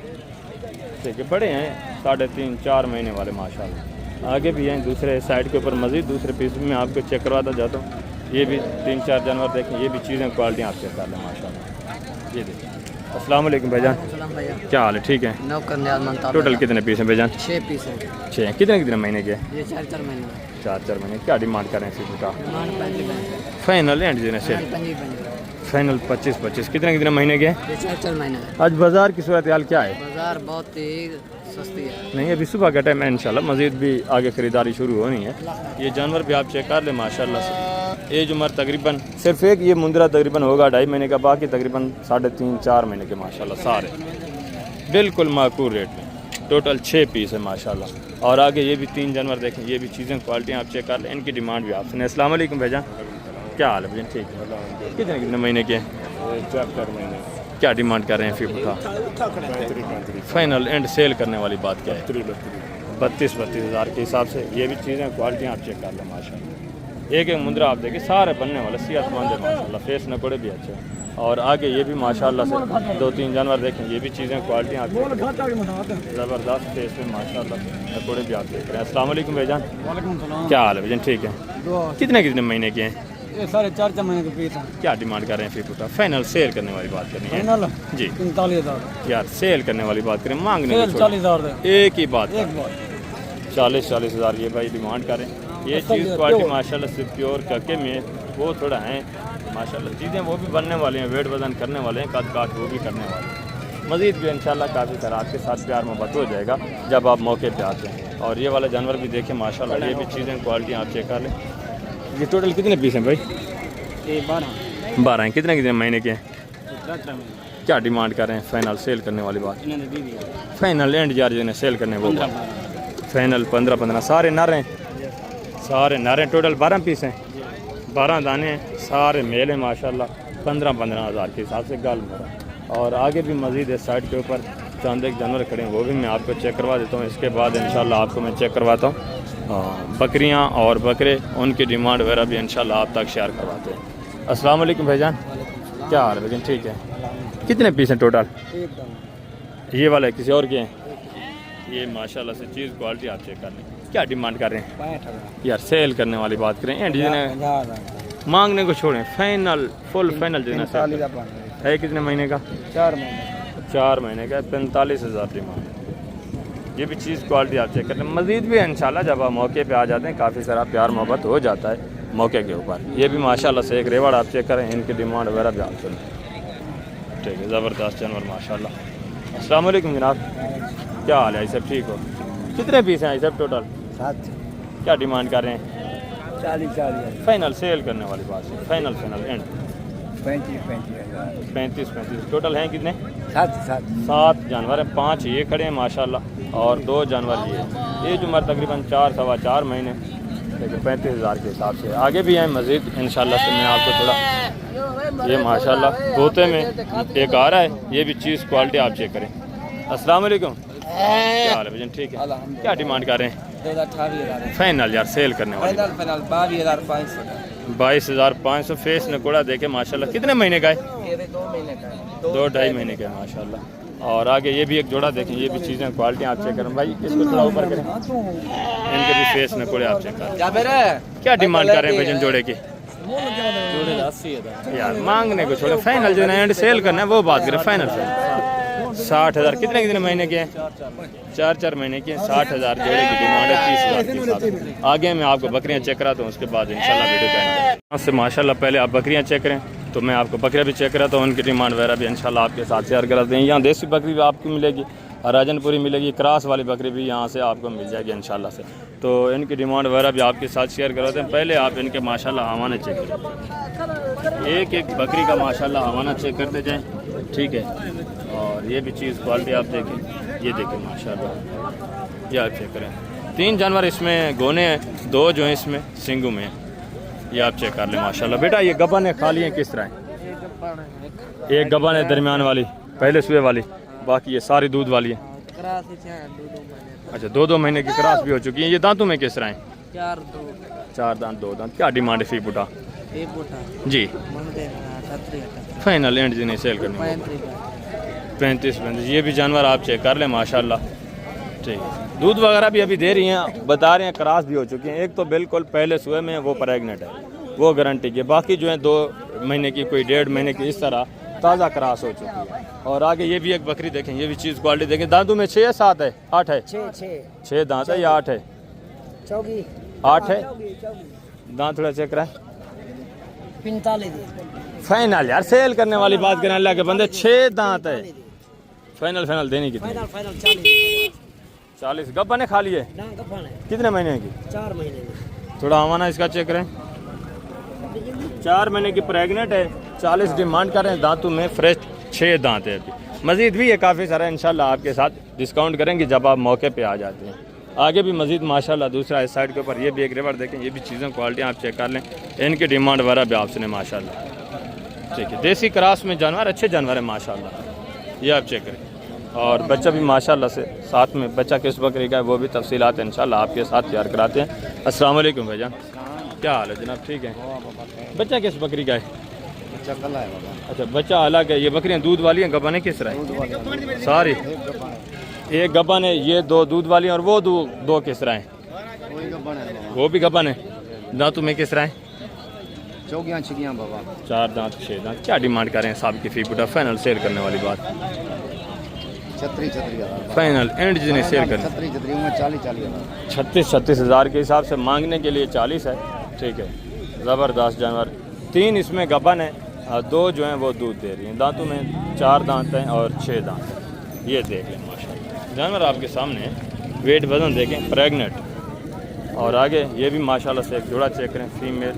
ठीक है। बड़े हैं 3.5-4 महीने वाले माशाल्लाह। आगे भी हैं दूसरे साइड के ऊपर, मज़ीद दूसरे पीस में आपको चेक करवाता जाता हूँ। ये भी 3-4 जानवर देखें, ये भी चीज़ें क्वालिटी आप चेक कर लें माशाल्लाह। ये देखिए। अस्सलाम वालेकुम भाईजान, क्या हाल है? ठीक है। टोटल कितने पीस हैं भाईजान? 6 पीस हैं। 6 कितने महीने के? ये 4 महीने। 4 महीने। क्या डिमांड कर रहे हैं सीधे का? फाइनल एंड जिन्हें सेल फाइनल 25। कितने महीने के? 4 महीने। आज बाज़ार की सूरत हाल क्या है? बाजार बहुत ही सस्ती है। नहीं, अभी सुबह का टाइम है, इंशाल्लाह मज़ीद भी आगे ख़रीदारी शुरू होनी है। ये जानवर भी आप चेक कर लें माशाल्लाह से। एज उम्र तकरीबन सिर्फ एक ये मुंद्रा तकरीबन होगा 2.5 महीने का, बाकी तकरीबन 3.5-4 महीने के माशाल्लाह सारे, बिल्कुल माकूल रेट में। टोटल 6 पीस है माशाल्लाह। और आगे ये भी 3 जानवर देखें, ये भी चीज़ें क्वालिटी आप चेक कर लें, इनकी डिमांड भी आप सुने। अस्सलाम वालेकुम भाईजान, क्या हाल है भाईजान? ठीक है। कितने महीने के? 4 महीने। क्या डिमांड कर रहे हैं? 50। फाइनल एंड सेल करने वाली बात क्या है? 32 हज़ार के हिसाब से। ये भी चीज़ें क्वालिटी आप चेक कर लें माशाल्लाह। एक मुंद्रा आप देखिए, सारे बनने वाले, सेहतमंद है माशाल्लाह, फेस नकोड़े भी अच्छे। और आगे ये भी माशाल्लाह से 2-3 जानवर देखें, ये भी चीज़ें क्वालिटी आप ज़बरदस्त फेस में माशाल्लाह, नकोड़े भी आप देख रहे हैं। अस्सलाम वालेकुम भाईजान, क्या हाल है भाईजान? ठीक है। कितने महीने के हैं? ये सारे 4 महीने के पीस हैं। क्या डिमांड कर रहे हैं फी फुटा? फाइनल सेल करने वाली बात करनी है फाइनल जी। 45,000 यार सेल करने वाली बात करें, मांगने सेल को छोड़ो। 40,000 दे एक ही बात एक बार 40,000 ये भाई डिमांड करें। ये चीज़ क्वालिटी माशाल्लाह से प्योर कके में वो थोड़ा है माशाल्लाह, चीज़ें वो भी बनने वाली हैं, वेट वजन करने वाले हैं, कद काट वो भी करने वाले हैं। मज़ीद भी इंशाल्लाह काफ़ी तरह आपके साथ प्यार मोहब्बत हो जाएगा जब आप मौके पे आते हैं। और ये वाला जानवर भी देखें माशाल्लाह, ये भी चीज़ें क्वालिटी आप चेक कर लें। ये टोटल कितने पीस हैं भाई? ये 12 हैं। कितने कितने महीने के हैं? 12 महीने क्या डिमांड कर रहे हैं? फाइनल सेल करने वाली बात, इन्होंने बीवी फाइनल एंड चार्ज इन्हें सेल करने वो फाइनल 15-15 सारे नर हैं, सारे नर हैं। टोटल 12 पीस हैं, 12 दाने हैं, सारे मेल हैं माशाल्लाह। 15-15 हज़ार के हिसाब से गाल मोड़ा। और आगे भी मज़ीद इस साइड के ऊपर चंद एक जानवर खड़े हैं, वो भी मैं आपको चेक करवा देता हूँ। इसके बाद इंशाल्लाह आपको मैं चेक करवाता हूँ बकरियाँ और बकरे, उनकी डिमांड वगैरह भी इंशाल्लाह आप तक शेयर करवाते हैं। अस्सलाम वालेकुम भाईजान, क्या हाल है? लेकिन ठीक है। कितने पीस हैं टोटल? ये वाला है किसी और के हैं? ये माशाल्लाह से चीज़ क्वालिटी आप चेक कर लें। क्या डिमांड कर रहे हैं? 65,000 यार सेल करने वाली बात करें एंड जिन्हें मांगने को छोड़ें, फाइनल फुल फाइनल जिन्हें है कितने महीने का? 4 महीने 4 महीने का 45,000 डिमांड। ये भी चीज़ क्वालिटी आप चेक करें। मज़ीद भी इंशाल्लाह जब आप मौके पे आ जाते हैं काफ़ी सारा प्यार मोहब्बत हो जाता है मौके के ऊपर। ये भी माशाल्लाह से एक रेवाड़ आप चेक करें, इनकी डिमांड वगैरह भी आप सुनें। ठीक है, ज़बरदस्त जानवर माशाल्लाह। अस्सलाम वालेकुम जनाब, क्या हाल है? सब ठीक हो? कितने पीस हैं सब टोटल? 7 क्या डिमांड कर रहे हैं? 40 फाइनल सेल करने वाली बात है, फाइनल एंड 35,000 टोटल हैं कितने? 7 जानवर हैं। 5 ये खड़े हैं माशाल्लाह और 2 जानवर ये जो उम्र तकरीबन 4-4.25 महीने, लेकिन 35,000 के हिसाब से। आगे भी हैं मज़ीद इंशाल्लाह से मैं आपको थोड़ा, ये माशाल्लाह तोते में एक आ रहा है, ये भी चीज़ क्वालिटी आप चेक करें। अस्सलाम वालेकुम, क्या हाल है भजन? ठीक है। क्या डिमांड कर रहे हैं? 28,000 फाइनल यार सेल करने वाले? फाइनल 22,500 22,500। फेस नकोड़ा देखे माशाल्लाह। कितने महीने का है? ये 2 महीने का है, 2-2.5 महीने का है माशाल्लाह। और आगे ये भी एक जोड़ा देखें, ये भी चीज़ें क्वालिटी आप चेक करें भाई, इसको थोड़ा ऊपर करें, इनके भी फेस नकोड़े आप चेक करें। क्या डिमांड कर रहे हैं भजन जोड़े की? जोड़े 80,000 यार मांगने को छोड़े, फाइनल जो है एंड सेल करना है वो बात करें। फाइनल 60,000। कितने महीने के हैं? 4-4 महीने के हैं। 60,000 जोड़े की डिमांड है, 30,000 के हिसाब। आगे मैं आपको बकरियां चेक कराता हूँ, उसके बाद इंशाल्लाह वीडियो का एंड से माशाल्लाह पहले आप बकरियां चेक करें तो मैं आपको बकरियां भी चेक कराता हूँ, उनकी डिमांड वगैरह भी इंशाल्लाह आपके साथ शेयर कराते हैं। यहाँ देसी बकरी भी आपको मिलेगी, राजनपुरी मिलेगी, क्रॉस वाली बकरी भी यहाँ से आपको मिल जाएगी इंशाल्लाह से। तो इनकी डिमांड वगैरह भी आपके साथ शेयर कराते हैं। पहले आप इनके माशाल्लाह हवाना चेक करें, एक एक बकरी का माशाल्लाह हवाना चेक करते जाएँ, ठीक है। और ये भी चीज़ क्वालिटी आप देखें, ये देखें माशाल्लाह, ये आप चेक करें। 3 जानवर इसमें गोने हैं, 2 जो हैं इसमें सिंगू में हैं, ये आप चेक कर लें माशाल्लाह। बेटा ये गबन है खाली हैं किस तरह है? एक गबन है दरमियान वाली, पहले सुए वाली, बाकी ये सारी दूध वाली है। अच्छा 2-2 महीने की क्रॉस भी हो चुकी है। ये दांतों में किस तरह है? 4 दांत 2 दांत। क्या डिमांड है फी बुटा? जी फाइनल एंड जी नहीं सेल करने 35। ये भी जानवर आप चेक कर लें माशाल्लाह, ठीक है। दूध वगैरह भी अभी दे रही हैं, बता रहे हैं क्रॉस भी हो चुकी हैं। एक तो बिल्कुल पहले सुए में वो प्रेगनेंट है, वो गारंटी की। बाकी जो है 2 महीने की, कोई 1.5 महीने की, इस तरह ताज़ा क्रॉस हो चुकी है। और आगे ये भी एक बकरी देखें, ये भी चीज़ क्वालिटी देखें। दांतों में 6 या 7 है? 8 है? 6 दांत है या 8 है? 8 है दांत। थोड़ा चेक कराएं। 45 फाइनल यार सेल करने वाली बात करें, अल्लाह के बंदे 6 दांत है। फाइनल देने की 40 गप्पा ने खा लिए। कितने महीने की? 4 महीने में। थोड़ा हमारा इसका चेक करें। 4 महीने की प्रेग्नेंट है, 40 डिमांड कर रहे हैं। दांतों में फ्रेश 6 दांत है। अभी मज़ीद भी है काफ़ी सारा, इंशाल्लाह आपके साथ डिस्काउंट करेंगे जब आप मौके पे आ जाते हैं। आगे भी मज़ीद माशाल्लाह दूसरा इस साइड के ऊपर ये भी एक रिवर देखें, ये भी चीज़ें क्वालिटी आप चेक कर लें, इनकी डिमांड वगैरह भी आप सुने माशाल्लाह, ठीक है। देसी क्रॉस में जानवर अच्छे जानवर है माशाल्लाह, ये आप चेक करें। और बच्चा भी माशाल्लाह से साथ में बच्चा किस बकरी का है वो भी तफसीलात इंशाल्लाह आपके साथ तैयार कराते हैं। अस्सलाम वालेकुम भाईजान, क्या हाल है जनाब? ठीक है। बच्चा किस बकरी का है? अच्छा बच्चा अलग है। ये बकरियाँ दूध वाली हैं, गब्बाने किस तरह है? सारी एक गब्बान है, ये 2 दूध वाली हैं और वो 2 किस तरह हैं? वो भी गब्बान है। दांतों में किस तरह है? चौकियाँ छिकियाँ बाबा 4 दांत 6 दांत। क्या डिमांड कर रहे हैं साहब की फी बुटा? फाइनल सेल करने वाली बात, छतरी फाइनल एंड जिन्हें सेल करनी छतरी में 40 36 हज़ार के हिसाब से मांगने के लिए 40 है। ठीक है, ज़बरदस्त जानवर। 3 इसमें गबन है और 2 जो हैं वो दूध दे रही हैं। दांतों में 4 दांत हैं और 6 दांत हैं। ये देख लें माशाल्लाह जानवर आपके सामने है। वेट वज़न देखें, प्रेग्नेंट। और आगे ये भी माशाल्लाह से एक जोड़ा चेक करें, फीमेल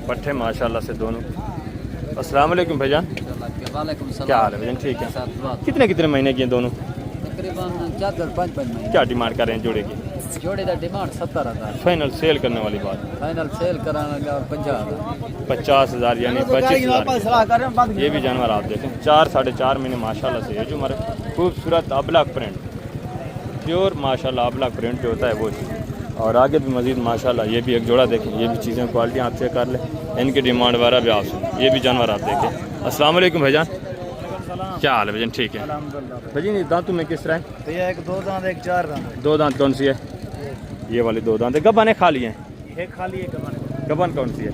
पट्ठे माशाल्लाह से दोनों। अस्सलाम वालेकुम भाईजान, क्या हाल है भाईजान? ठीक है। कितने महीने की हैं दोनों? तकरीबन 4-5 महीने। क्या डिमांड कर रहे हैं जोड़े की? जोड़े का डिमांड 70,000। फाइनल सेल करने वाली बात फाइनल सेल कराने का 50,000। 50,000 यानी 25,000। ये भी जानवर आप देखें, 4-4.5 महीने माशाल्लाह से। ये जो हमारे खूबसूरत अबलग प्रिंट, प्योर माशाल्लाह अबलग प्रिंट जो होता है वो चीज़। और आगे भी मज़ीद माशाल्लाह ये भी एक जोड़ा देखें। ये भी चीज़ें क्वालिटी आप चेक कर लें, इनकी डिमांड वगैरह भी आपसे। ये भी जानवर आप देखें। अस्सलाम वालेकुम भाईजान, क्या हाल है भाईजान? ठीक है भाईजान। दांतों में किस तरह है? भैया एक 2 दांत एक 4 दांत। 2 दांत कौन सी है? ये वाली 2 दांत है। गबन है खाली है? एक खाली एक गबन। गबन कौन सी है?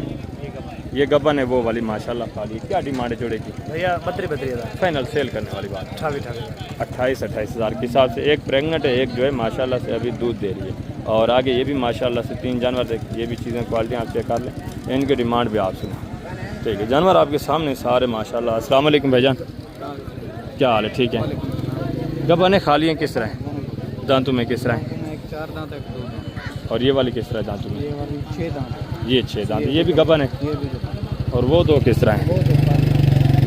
ये गबन है, वो वाली माशाल्लाह खाली। क्या डिमांड है जोड़े की? भैया 32,000। फाइनल सेल करने वाली बात 28,000। 28 हज़ार के हिसाब से। एक प्रेग्नेंट है, एक जो है माशाल्लाह से अभी दूध दे रही है। और आगे ये भी माशाल्लाह से 3 जानवर देख। ये भी चीज़ें क्वालिटी आप चेक कर लें, इनकी डिमांड भी आप सुना। ठीक है, जानवर आपके सामने सारे माशाल्लाह। अस्सलाम वालेकुम भाईजान, क्या हाल है? ठीक है। गबन है खाली हैं किस तरह है? दांतों में किस तरह है? एक 4 दांत एक 2 दांत। और ये वाली किस तरह है दांतों में? ये वाली 6 दांत। ये 6 दांत। ये भी गबन है। ये भी और वो 2 किस तरह हैं?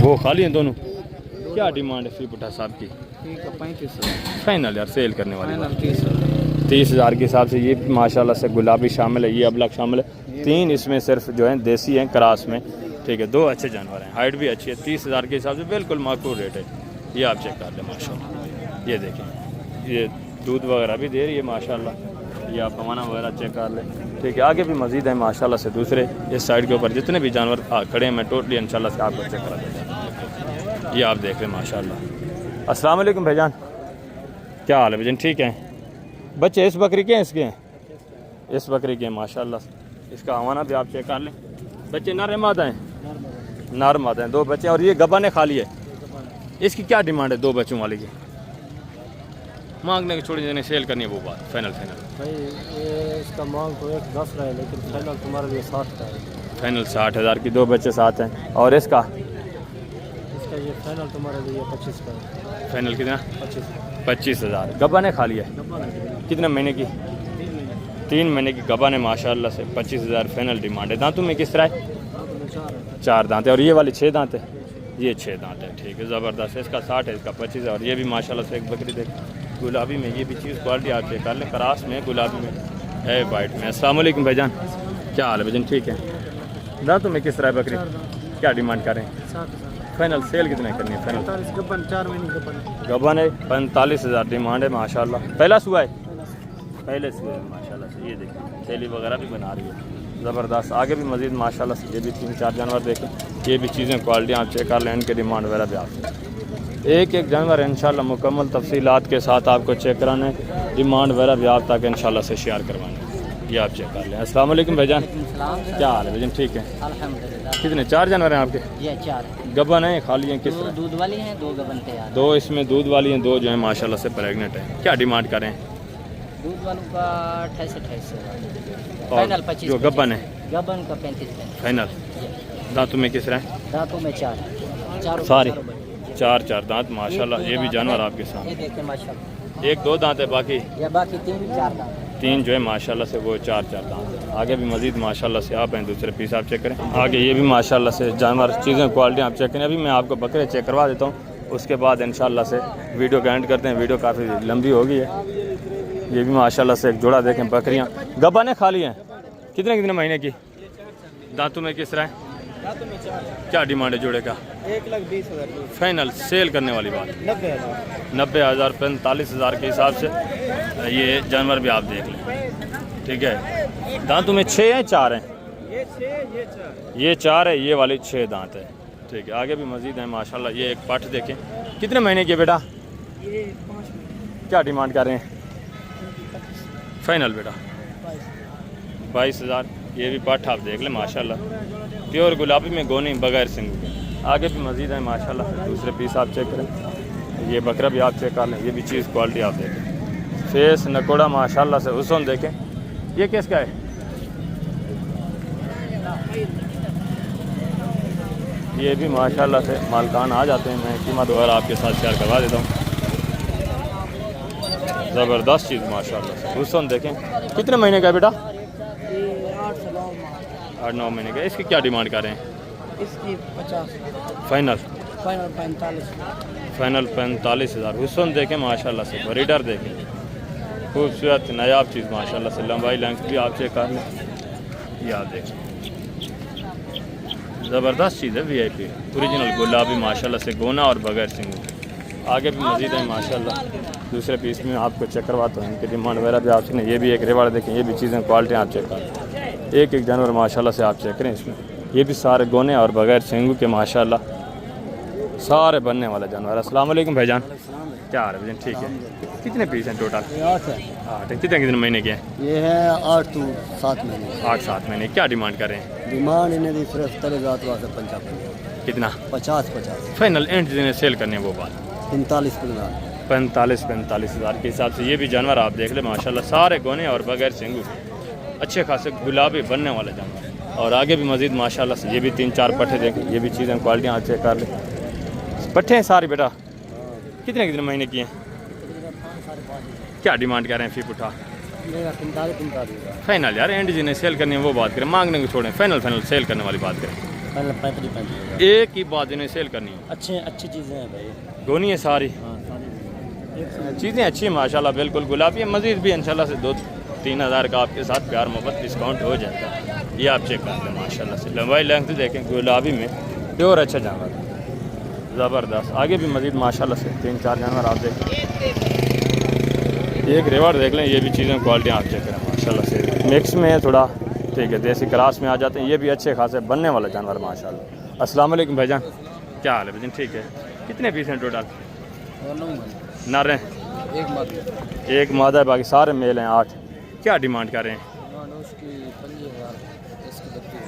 वो खाली हैं दोनों। क्या डिमांड है फी बुटा साहब की? ठीक है 35,000। फाइनल यार सेल करने वाली फाइनल बात। 30,000। 30,000 के हिसाब से। ये भी माशाल्लाह से गुलाबी शामिल है, ये अबलग शामिल है। 3 इसमें सिर्फ जो है देसी हैं क्रॉस में। ठीक है, 2 अच्छे जानवर हैं, हाइट भी अच्छी है। 30,000 के हिसाब से बिल्कुल माकूल रेट है। ये आप चेक कर लें माशाल्लाह। ये देखें, ये दूध वगैरह भी दे रही है माशाल्लाह। ये आप कमाना वगैरह चेक कर लें। ठीक है, आगे भी मज़ीद है माशाल्लाह से दूसरे। इस साइड के ऊपर जितने भी जानवर खड़े हैं मैं टोटली इंशाल्लाह से आपको चेक करा देता हूँ। ये आप देख लें माशाल्लाह। अस्सलाम वालेकुम भाईजान, क्या हाल है भाईजान? ठीक है। बच्चे इस बकरी के हैं? इसके हैं, इस बकरी के हैं माशाल्लाह। इसका हवाना भी आप चेक कर लें। बच्चे नर मादा हैं? नर मादा हैं, 2 बच्चे। और ये गबन है खाली है? इसकी क्या डिमांड है 2 बच्चों वाली की? मांगने की छोड़ी देने सेल करनी है वो बात। फाइनल भाई ये इसका मांग तो 10 रहा है, लेकिन फाइनल तुम्हारे लिए 60 का है। फाइनल 60,000 की। 2 बच्चे साथ हैं। और इसका ये फाइनल तुम्हारे लिए 25 का है। फाइनल कितना? 25,000। गबन है खाली है? कितने महीने की? 3 महीने की गबन है माशाल्लाह से। 25,000 फाइनल डिमांड है। दांतों में किस तरह है? 4 दांत है। और ये वाली 6 दांत है? ये 6 दांत है। ठीक है, ज़बरदस्त है। इसका 60 है, इसका 25 है। और ये भी माशाल्लाह से एक बकरी देख, गुलाबी में। ये भी चीज़ क्वालिटी आप चेक कर लें, क्रास में, गुलाबी में है, वाइट में। अस्सलाम वालेकुम भाईजान, क्या हाल है भाईजान? ठीक है। दांतों में किस तरह है बकरी? क्या डिमांड कर रहे हैं? फाइनल सेल कितने करनी है? फाइनल 4 महीने गबन है। 45,000 डिमांड है माशाल्लाह। पहला सुआ है? पहले सुआ है माशाल्लाह से। ये देखिए थैली वगैरह भी बना रही है, ज़बरदस्त। आगे भी मज़ीद माशाल्लाह से ये भी 3-4 जानवर देखें। ये भी चीज़ें क्वालिटी आप चेक कर लें, इनके डिमांड वगैरह भी आप एक जानवर इंशाल्लाह मुकम्मल तफसीलात के साथ आपको चेक कराने, डिमांड वगैरह भी आप तक इंशाल्लाह से शेयर करवाएंगे। ये आप चेक कर लें। अस्सलाम वालेकुम भाईजान, क्या हाल है भाईजान? ठीक है। अल्हम्दुलिल्लाह। कितने? 4 जानवर हैं आपके? ये 4 गबन है खाली हैं? किस तरह? दूध वाली हैं, 2 गबन तैयार। 2 इसमें दूध वाली हैं, 2 जो है माशाल्लाह से प्रेग्नेंट है। क्या डिमांड करें? दूध वालों का 28 और फाइनल 25। जो गबन है? गबन का 35 फाइनल। दांतों में किस तरह? दांतों में 4 सारे 4 दांत माशाल्लाह। ये भी जानवर आपके साथ? ये देखें माशाल्लाह। 1-2 दांत है, बाकी ये बाकी 3-4 दांत। 3 जो है माशाल्लाह से वो 4 दांत है। आगे भी मज़ीद माशाल्लाह से आप हैं, दूसरे पीस आप चेक करें। आगे ये भी माशाल्लाह से जानवर, चीज़ें क्वालिटी आप चेक करें। अभी मैं आपको बकरे चेक करवा देता हूँ, उसके बाद इंशाल्लाह से वीडियो का एंड करते हैं। वीडियो काफ़ी लंबी हो गई है। ये भी माशाल्लाह से एक जोड़ा देखें, बकरियाँ गबन है खाली हैं? कितने महीने की? दांतों में किस तरह है? क्या डिमांड है जोड़े का? 1,20,000। फाइनल सेल करने वाली बात 90,000। 45,000 के हिसाब से ये जानवर भी आप देख लें। ठीक है, दांतों में 6 हैं 4 हैं? ये 4 है, ये वाली 6 दांत है। ठीक है, आगे भी मज़ीद है माशाल्लाह। ये एक पठ देखें, कितने महीने की है बेटा? क्या डिमांड कर रहे हैं? फाइनल बेटा 22,000। ये भी पाठा आप देख लें माशाल्लाह, प्योर गुलाबी में गोनी बगैर सिंग के। आगे भी मज़ीद है माशाल्लाह से। दूसरे पीस आप चेक करें, ये बकरा भी आप चेक कर लें। ये भी चीज़ क्वालिटी आप देखें, फेस नकोड़ा माशाल्लाह से हुस्न देखें। ये किसका है? ये भी माशाल्लाह से मालकान आ जाते हैं। मैं कीमत वगैरह आपके साथ शेयर करवा देता हूँ। ज़बरदस्त चीज़ माशाल्लाह से, हुस्न देखें। कितने महीने का है बेटा? 8-9 महीने का। इसकी क्या डिमांड कर रहे हैं? इसकी 50, फाइनल फाइनल 45। फाइनल 45,000। हुस्न देखें माशाल्लाह से, ब्रीडर देखें, खूबसूरत नायाब चीज़ माशाल्लाह से। लंबाई लेंथ भी आप चेक कर लें, ये आप देखें, ज़बरदस्त चीज़ है। VIP ओरिजिनल गुलाबी माशाल्लाह से, गोना और बगैर सिंग। आगे भी मज़ीद है माशाल्लाह। दूसरे पीस में आपको चेक करवाता हूँ, इनकी डिमांड वगैरह भी आपसे नहीं। ये भी एक रिवार्ड देखें, ये भी चीज़ें क्वालिटी आप चेक करें। एक एक जानवर माशाल्लाह से आप चेक करें इसमें। ये भी सारे गोने और बगैर सिंगू के माशाल्लाह सारे बनने वाले जानवर। अस्सलाम वालेकुम भाईजान, क्या हाल है भाईजान? ठीक है। कितने पीस हैं टोटल? 8 है। 8 है। कितने महीने के हैं? ये है 8 to 7 महीने। 8-7 महीने। क्या डिमांड कर रहे हैं? डिमांड इन्हें दी सिर्फ 30,000 से 55। कितना? 50। फाइनल एंड जिन्हें सेल करने वो बात 45,000 के हिसाब से। ये भी जानवर आप देख ले माशाल्लाह, सारे गोने और बगैर सिंगू, अच्छे खासे गुलाबी बनने वाले जानवर। और आगे भी मज़ीद माशाल्लाह से ये भी 3-4 पट्ठे देखें। ये भी चीज़ें क्वालिटी आप चेक कर ले। पट्ठे हैं सारी बेटा? कितने महीने की हैं? क्या डिमांड कर रहे हैं फी पुठा? 45। फाइनल यार, एंड जिन्हें सेल करनी है वो बात करें, मांगने को छोड़ें। फाइनल सेल करने वाली बात करें। 35। एक ही बात जिन्हें सेल करनी है। अच्छी चीज़ें हैं भाई। गोनी है सारी, हाँ सारी चीज़ें अच्छी हैं माशाल्लाह, बिल्कुल गुलाबी है। मज़ीद भी इंशाल्लाह से 2-3 हज़ार का आपके साथ प्यार मोहब्बत डिस्काउंट हो जाएगा। ये आप चेक कर लें माशाल्लाह से। लंबाई लेंथ देखें, गुलाबी में प्योर अच्छा जानवर, ज़बरदस्त। आगे भी मज़ीद माशाल्लाह से 3-4 जानवर आप देखें। एक रिवार्ड देख लें, ये भी चीज़ें क्वालिटी आप चेक करें माशाल्लाह से। मिक्स में है थोड़ा, ठीक है, देसी क्रास में आ जाते हैं। ये भी अच्छे खासे बनने वाला जानवर माशाल्लाह। अस्सलाम वालेकुम भाईजान, क्या हाल है भाईजान? ठीक है। कितने पीस हैं टोटल? नर हैं? एक मादा है, बाकी सारे मेल हैं 8। क्या डिमांड कर रहे हैं?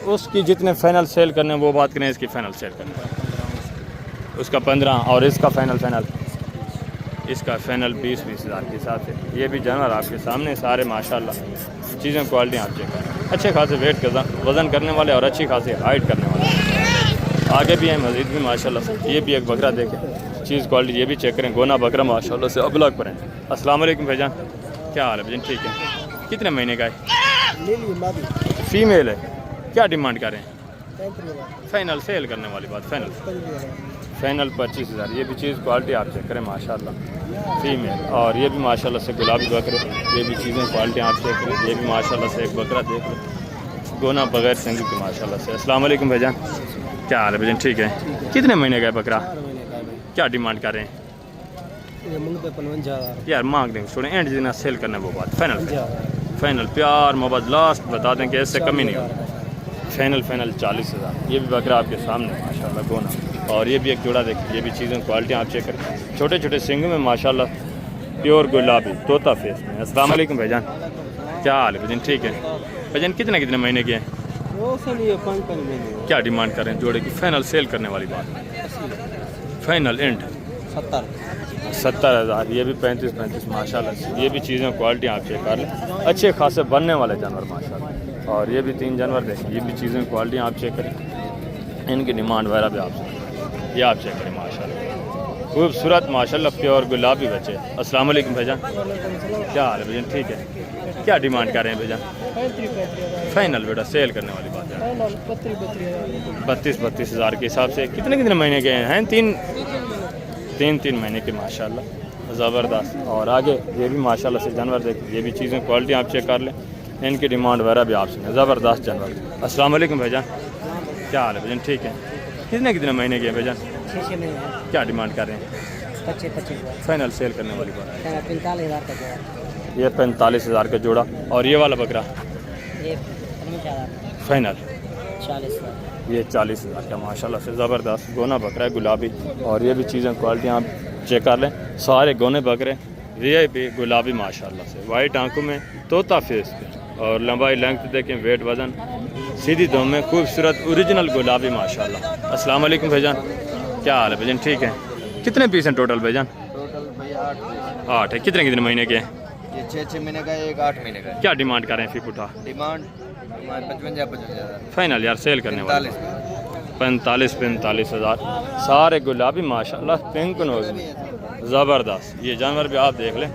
उसकी जितने फाइनल सेल करने हैं वो बात करें, इसकी फाइनल सेल करने उसका 15 और इसका फाइनल इसका फाइनल 20-20 हज़ार के हिसाब से। ये भी जानवर आपके सामने सारे माशाल्लाह, चीज़ें क्वालिटी आप चेक करें। अच्छे खासे वेट का वज़न करने वाले और अच्छी खासी हाइट करने वाले। आगे भी हैं मज़ीद भी माशाल्लाह से। ये भी एक बकरा देखें, चीज़ क्वालिटी ये भी चेक करें। गोना बकरा माशाल्लाह से अबलग पर है। अस्सलाम वालेकुम भाईजान, क्या हाल है भाईजान? ठीक है। कितने महीने का है? फीमेल है। क्या डिमांड कर रहे हैं? फाइनल सेल करने वाली बात, फाइनल 25,000। ये भी चीज़ क्वालिटी आप चेक करें माशाल्लाह, फीमेल। और ये भी माशाल्लाह से गुलाबी बकरे, ये भी चीज़ें क्वालिटी आप चेक करें। ये भी माशाल्लाह से एक बकरा देख लो, गोना बगैर सिंग के माशाल्लाह से। अस्सलाम वालेकुम भाईजान, क्या हाल है भाईजान? ठीक है। कितने महीने का है बकरा? क्या डिमांड कर रहे हैं? यार मांग देंगे, छोड़ें, एंड जितना सेल करना है वो बात। फाइनल प्यार मोहब्बत लास्ट बता दें कि इससे कमी नहीं होगी। फाइनल 40,000। ये भी बकरा आपके सामने माशाल्लाह गोना। और ये भी एक जोड़ा देखिए, ये भी चीज़ें क्वालिटी आप चेक करें। छोटे छोटे सिंग में माशाल्लाह, प्योर गुलाबी तोता फेस में। अस्सलाम वालेकुम भाईजान, क्या हाल है भाईजान? ठीक है। भाईजान कितने महीने के हैं? 5 महीने। क्या डिमांड कर रहे हैं जोड़े की? फाइनल सेल करने वाली बात, फाइनल एंड 70,000। ये भी 35 माशाल्लाह से। ये भी चीज़ें क्वालिटी आप चेक कर लें, अच्छे खासे बनने वाले जानवर माशाल्लाह। और ये भी 3 जानवर देखें, ये भी चीज़ें क्वालिटी आप चेक करें। इनकी डिमांड वगैरह भी आप ये आप चेक करें माशाल्लाह, खूबसूरत माशाल्लाह प्योर गुलाबी बच्चे। अस्सलाम वालेकुम भाईजान, क्या हाल है भाईजान? ठीक है। क्या डिमांड कर रहे हैं भाईजान? फाइनल बेटा सेल करने वाली बात है 32 हज़ार के हिसाब से। कितने महीने के हैं? 3 महीने के माशाल्लाह, ज़बरदस्त। और आगे ये भी माशाल्लाह से जानवर देखें, ये भी चीज़ें क्वालिटी आप चेक कर लें। इनकी डिमांड वगैरह भी आपसे, ज़बरदस्त जानवर। अस्सलाम वालेकुम भाईजान, क्या हाल है भाईजान? ठीक है। कितने महीने के हैं भाईजान? 6 महीने। क्या डिमांड कर रहे हैं? 25 फाइनल सेल करने वाली बात। 45,000 का जोड़ा। ये 45,000 का जोड़ा। और ये वाला बकरा? ये 45,000। फाइनल 40,000। ये 40,000 का माशाल्लाह से ज़बरदस्त गोना बकरा है, गुलाबी। और ये भी चीज़ें क्वालिटी आप चेक कर लें, सारे गोने बकरे VIP गुलाबी माशाल्लाह से, वाइट आंखों में तोता फेस पे। और लंबाई लेंथ देखें, वेट वज़न, सीधी दम में खूबसूरत ओरिजिनल गुलाबी माशाल्लाह। अस्सलाम वालेकुम भाईजान, क्या हाल है भाईजान? ठीक है। कितने पीस हैं टोटल भाईजान? टोटल भैया 8 8 है। कितने कितने महीने के हैं? ये 6 महीने का है, एक 8 महीने का है। क्या डिमांड कर रहे हैं फी पुठा? डिमांड 55,000 फाइनल यार सेल करने वाले 45 हज़ार। सारे गुलाबी माशाल्लाह, पिंक नोज ज़बरदस्त। ये जानवर भी आप देख लें,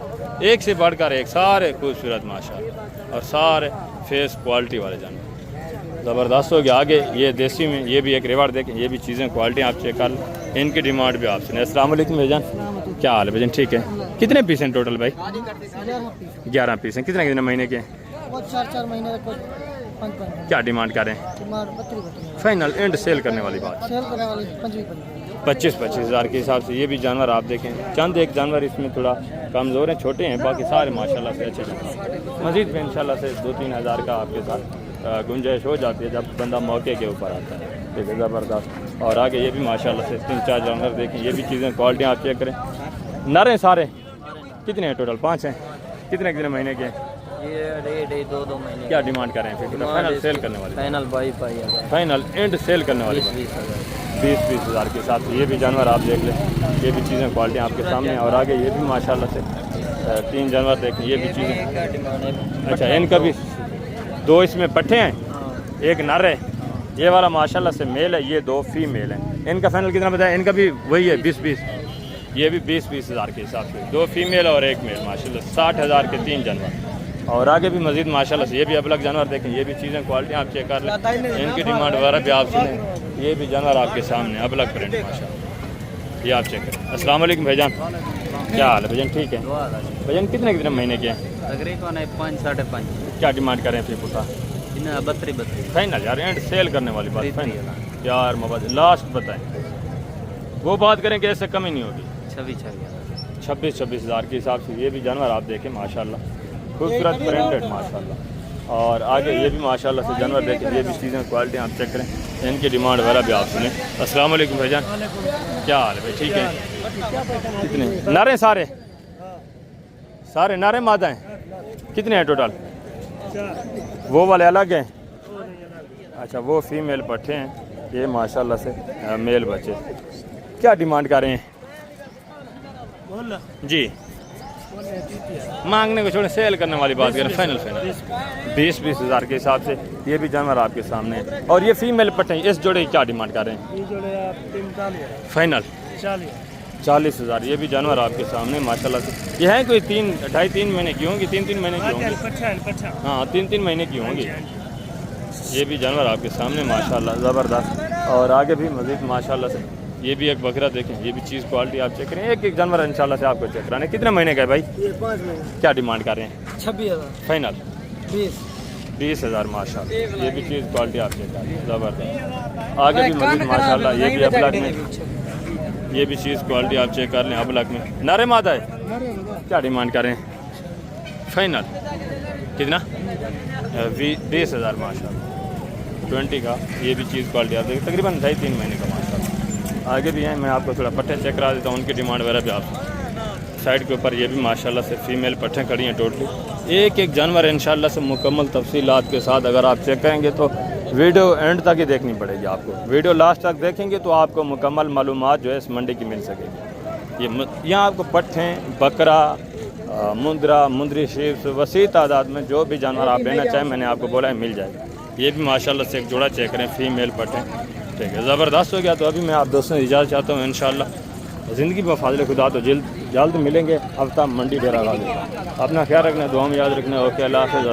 एक से बढ़कर एक, सारे खूबसूरत माशाल्लाह और सारे फेस क्वालिटी वाले जानवर ज़बरदस्त हो गया। आगे ये देसी में ये भी एक रिवार्ड देखें, ये भी चीज़ें क्वालिटी आप चेक कर लें, इनकी डिमांड भी आप सुने। अस्सलाम वालेकुम भाईजान, क्या हाल है भाईजान? ठीक है। कितने पीस हैं टोटल भाई? 11 पीस हैं। कितने कितने महीने के हैं? 4 महीने क्या डिमांड करें? फाइनल एंड सेल करने वाली बात सेल करने वाली 25 हज़ार के हिसाब से। ये भी जानवर आप देखें, चंद एक जानवर इसमें थोड़ा कमज़ोर हैं, छोटे हैं, बाकी सारे माशाल्लाह से अच्छे हैं। मज़ीद में इंशाल्लाह से 2-3 हज़ार का आपके साथ गुंजाइश हो जाती है जब बंदा मौके के ऊपर आता है। ठीक है, ज़बरदस्त। और आगे ये भी माशाल्लाह से 3-4 जानवर देखें, ये भी चीज़ें क्वालिटी आप चेक करें। नर हैं सारे? कितने हैं टोटल? 5 हैं। कितने कितने महीने के हैं? ये डेढ़ 2 महीने। क्या डिमांड करें फिर? फाइनल सेल करने वाले? फाइनल 22 फाइनल एंड सेल करने वाली 20 हज़ार के हिसाब से। ये भी जानवर आप देख लें, ये भी चीज़ें क्वालिटी आपके सामने हैं। और आगे ये भी माशाल्लाह से 3 जानवर देखें, ये भी चीज़ें। अच्छा, इनका भी 2 इसमें पट्ठे हैं, एक नर है, ये वाला माशाल्लाह से मेल है, ये 2 फीमेल हैं। इनका फाइनल कितना बताया? इनका भी वही है 20 ये भी 20 हज़ार के हिसाब से, 2 फीमेल और 1 मेल माशाल्लाह। 60 हज़ार के 3 जानवर। और आगे भी मजीद माशाल्लाह से ये भी अलग जानवर देखें, ये भी चीज़ें क्वालिटी आप चेक कर लें, इनकी डिमांड वगैरह भी आप सुनें। ये भी जानवर आपके सामने अलग प्रिंट माशाल्लाह, ये आप चेक करें। अस्सलाम वालेकुम भाईजान, क्या हाल है भाईजान? ठीक है भाईजान। कितने कितने महीने के हैं? तकरीबन 5-5.5। क्या डिमांड करें फिर पुता? 32 फाइनल यार एंड सेल करने वाली बात फाइनल यार। मोबाइल लास्ट बताएं, वो बात करें कि ऐसे कमी नहीं होगी। 26 हज़ार के हिसाब से। ये भी जानवर आप देखें माशाल्लाह, खूबसूरत प्रिंटेड माशाल्लाह। और आगे ये भी माशाल्लाह से जानवर देखें, ये भी चीज़ें क्वालिटी आप चेक करें, इनकी डिमांड वगैरह भी आप सुने। अस्सलाम वालेकुम भाईजान, क्या हाल है भाई? ठीक है। कितने नारे? सारे नारे मादा हैं? कितने हैं टोटल? वो वाले अलग हैं? अच्छा, वो फीमेल पट्ठे हैं, ये माशाल्लाह से मेल बच्चे। क्या डिमांड कर रहे हैं जी? मांगने को छोड़े, सेल करने वाली बात करें, फाइनल 20 हज़ार के हिसाब से। ये भी जानवर आपके सामने है। और ये फीमेल पट्टे, इस जोड़े की क्या डिमांड कर रहे हैं? फाइनल 40 हज़ार। ये भी जानवर आपके सामने माशाल्लाह से। ये हैं कोई 2.5-3 महीने की होंगी, 3-3 महीने की होंगी। हाँ, 3-3 महीने की होंगी। ये भी जानवर आपके सामने माशाल्लाह ज़बरदस्त। और आगे भी मज़ीद माशाल्लाह से ये भी एक बकरा देखें, ये भी चीज़ क्वालिटी आप चेक करें। एक जानवर इंशाल्लाह से आपको चेक कराने। कितने महीने का है भाई? ये 5 महीने। क्या डिमांड कर रहे हैं? 26,000। फाइनल 20 हज़ार माशाल्लाह। ये भी चीज़ क्वालिटी आप चेक करें, ज़बरदस्त। आगे भी मज़ीद माशाल्लाह ये भी अबलग में, ये भी चीज़ क्वालिटी आप चेक कर लें, अबलग में। नारे मादा है? क्या डिमांड करें? फाइनल कितना? 20 हज़ार माशाल्लाह, 20 का। ये भी चीज़ क्वालिटी आप देखें, तकरीबन 2.5-3 महीने का माशाल्लाह। आगे भी हैं, मैं आपको थोड़ा पट्टे चेक करा देता हूँ, उनकी डिमांड वगैरह भी आप साइड के ऊपर। ये भी माशाल्लाह से फीमेल पट्टे खड़ी हैं टोटली। एक जानवर इंशाल्लाह से मुकम्मल तफसीलात के साथ अगर आप चेक करेंगे तो वीडियो एंड तक ही देखनी पड़ेगी आपको। वीडियो लास्ट तक देखेंगे तो आपको मुकम्मल मालूमात जो है इस मंडी की मिल सकेगी। ये यहाँ आपको पट्टे, बकरा, मुंदरा, मुंदरी शीप्स, वसी तादाद में जो भी जानवर आप लेना चाहें, मैंने आपको बोला है मिल जाएगा। ये भी माशाल्लाह से एक जोड़ा चेक करें, फीमेल पट्टे। ठीक है, ज़बरदस्त हो गया। तो अभी मैं आप दोस्तों से इजाज़त चाहता हूँ। इंशाअल्लाह ज़िंदगी में फाज़िल खुदा तो जल्द मिलेंगे। अब तक मंडी डेरा गाज़ी। अपना ख्याल रखना, दुआ में याद रखना। ओके, अल्लाह हाफ़िज़।